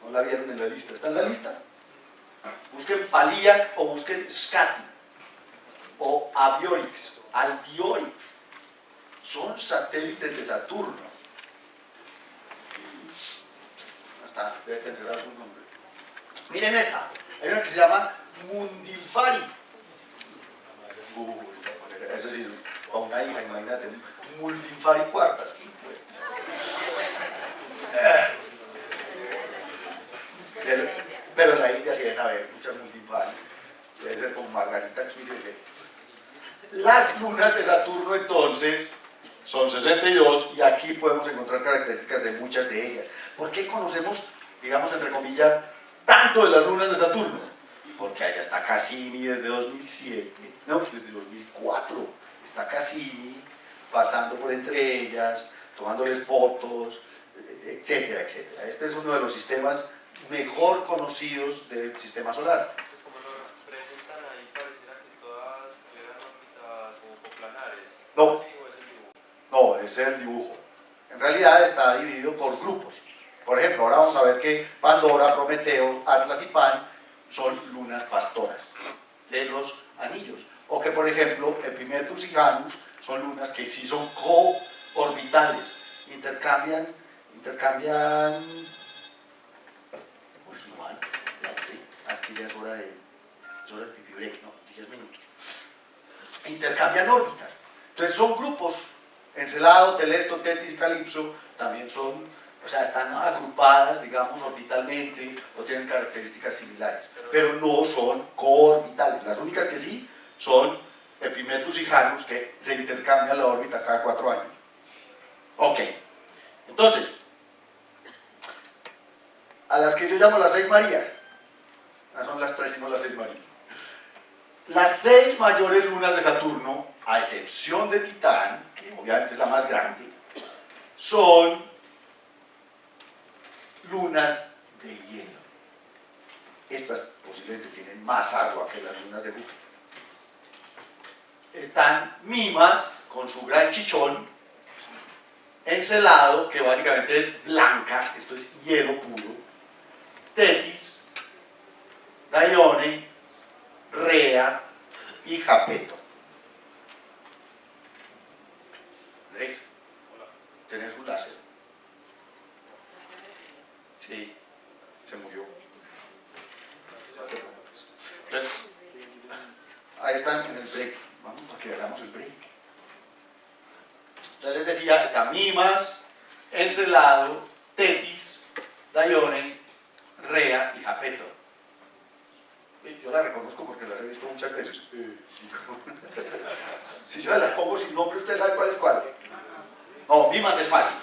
No la vieron en la lista. ¿Está en la lista? Busquen Paliac o busquen Scati o Albiorix. Son satélites de Saturno. Hasta debe tener algún nombre. Miren esta. Hay una que se llama Mundilfari. Eso sí, para una hija, imagínate. Mundilfari cuartas. Pero en la India sí deben haber muchas Mundilfari. Debe ser como Margarita aquí. Las lunas de Saturno entonces son 62 y aquí podemos encontrar características de muchas de ellas. ¿Por qué conocemos, digamos, entre comillas, tanto de las lunas de Saturno? Porque allá está Cassini desde 2007, no, desde 2004. Está Cassini pasando por entre ellas, tomándoles fotos, etcétera, etcétera. Este es uno de los sistemas mejor conocidos del sistema solar. Pues como lo presentan ahí, pareciera que todas tuvieran órbitas como coplanares. No. ¿Sí, o es el dibujo? No, ese es el dibujo. En realidad está dividido por grupos. Por ejemplo, ahora vamos a ver que Pandora, Prometeo, Atlas y Pan son lunas pastoras de los anillos. O que, por ejemplo, Epimetheus y Janus son lunas que sí son co-orbitales. Intercambian. Uy, igual, es que ya es hora de pipí. break, no, 10 minutos. Intercambian órbitas. Entonces son grupos, Encelado, Telesto, Tetis y Calipso, también son, o sea, están agrupadas, digamos, orbitalmente o tienen características similares, pero no son coorbitales. Las únicas que sí son Epimetheus y Janus, que se intercambian la órbita cada 4 años. Ok, entonces, a las que yo llamo las 6 Marías, no son las 3 sino las 6 Marías. Las 6 mayores lunas de Saturno, a excepción de Titán, que obviamente es la más grande, son lunas de hielo. Estas posiblemente tienen más agua que las lunas de Júpiter. Están Mimas, con su gran chichón, Encelado, que básicamente es blanca, esto es hielo puro, Tetis, Dione, Rea y Japeto. ¿Veis? ¿Tenés un láser? Sí, se murió. Entonces, ahí están en el break. Vamos para que hagamos el break. Entonces les decía, está Mimas, Encelado, Tetis, Dione, Rea y Japeto. Yo la reconozco porque las he visto muchas veces. Si yo las pongo sin nombre, ¿usted sabe cuál es cuál? No, Mimas es fácil.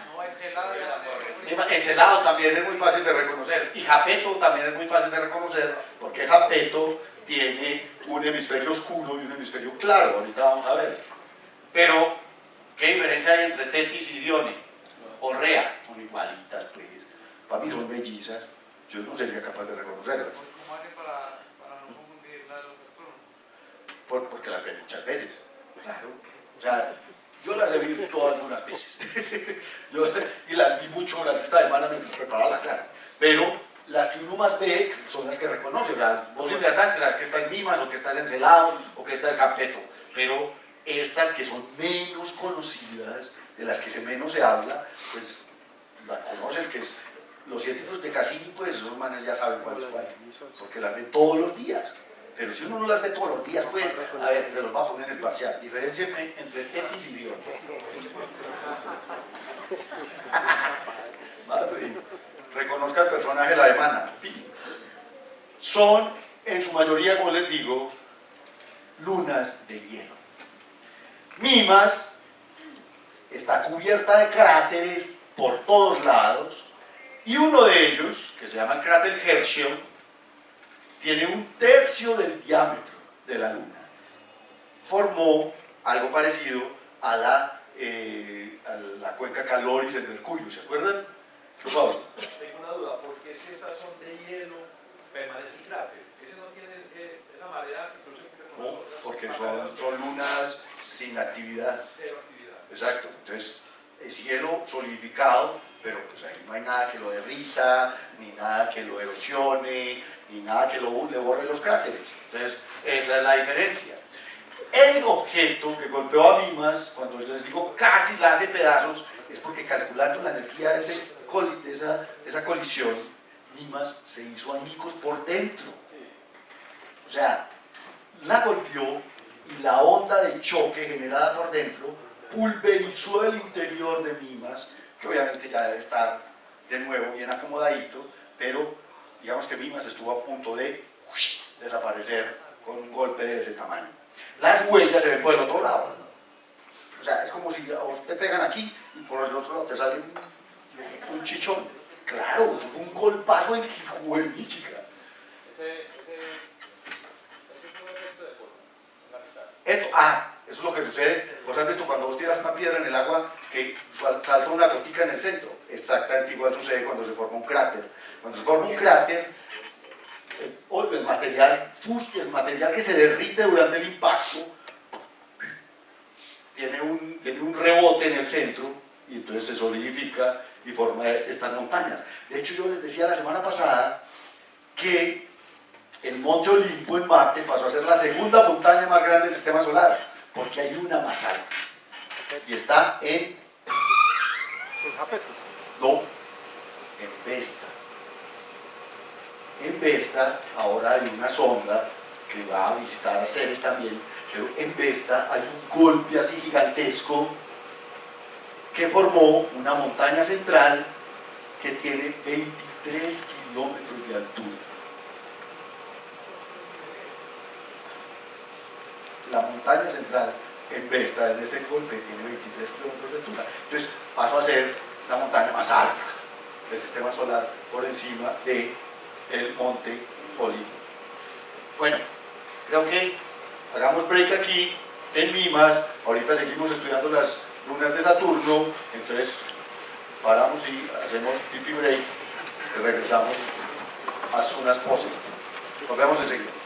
Encelado también es muy fácil de reconocer. Y Japeto también es muy fácil de reconocer porque Japeto tiene un hemisferio oscuro y un hemisferio claro. Ahorita vamos a ver. Pero, ¿qué diferencia hay entre Tetis y Dione? O Rea. Son igualitas, pues. Para mí son bellizas. Yo no sería capaz de reconocerlas. ¿Cómo hacen para no confundir las dos astrónomos? Porque las ven muchas veces, claro. O sea, yo las he visto todas algunas veces. Y las vi mucho durante esta semana mientras preparaba la clase. Pero las que uno más ve son las que reconoce. O sea, vos inmediatamente sabes que esta es Mimas, o que esta es Encelado, o que esta es Japeto. Pero estas que son menos conocidas, de las que menos se habla, pues la conocen, que es los científicos de Cassini, pues esos manes ya saben cuál es cuál, porque las ven todos los días. Pero si uno no las ve todos los días, pues, a ver, se los va a poner en el parcial. Diferencienme entre Tetis y Dione. Reconozca el personaje, la alemana. Son, en su mayoría, como les digo, lunas de hielo. Mimas está cubierta de cráteres por todos lados, y uno de ellos, que se llama el cráter Herschel, tiene 1/3 del diámetro de la Luna. Formó algo parecido a la cuenca Caloris en Mercurio, ¿se acuerdan? Por favor. Tengo una duda, ¿por qué si estas son de hielo permanece el cráter? Ese no tiene esa marea que produce No, porque son lunas sin actividad. Cero actividad. Exacto, entonces es hielo solidificado, pero pues ahí no hay nada que lo derrita, ni nada que lo erosione, ni nada que le borre los cráteres. Entonces, esa es la diferencia. El objeto que golpeó a Mimas, cuando les digo casi la hace pedazos, es porque calculando la energía de esa colisión, Mimas se hizo añicos por dentro. O sea, la golpeó y la onda de choque generada por dentro pulverizó el interior de Mimas, que obviamente ya debe estar de nuevo bien acomodadito, pero digamos que Mimas estuvo a punto de desaparecer con un golpe de ese tamaño. Las huellas se ven por el otro lado. O sea, es como si a vos te pegan aquí y por el otro lado te sale un chichón. Claro, un golpazo en Jijuel, chica. Ese fue un efecto de forma, en la mitad. Eso es lo que sucede. Vos has visto cuando vos tiras una piedra en el agua que salta una gotica en el centro. Exactamente igual sucede cuando se forma un cráter. Cuando se forma un cráter, el material que se derrite durante el impacto tiene un rebote en el centro y entonces se solidifica y forma estas montañas. De hecho, yo les decía la semana pasada que el Monte Olimpo en Marte pasó a ser la segunda montaña más grande del sistema solar, porque hay una más alta. Y está en Vesta. En Vesta ahora hay una sonda que va a visitar a Ceres también, pero en Vesta hay un golpe así gigantesco que formó una montaña central que tiene 23 kilómetros de altura. La montaña central en Vesta, en ese golpe, tiene 23 kilómetros de altura. Entonces pasó a ser la montaña más alta del sistema solar por encima del monte Polino. Bueno, creo que hagamos break aquí en Mimas. Ahorita seguimos estudiando las lunas de Saturno, entonces paramos y hacemos pipi break y regresamos as soon as possible. Nos vemos enseguida.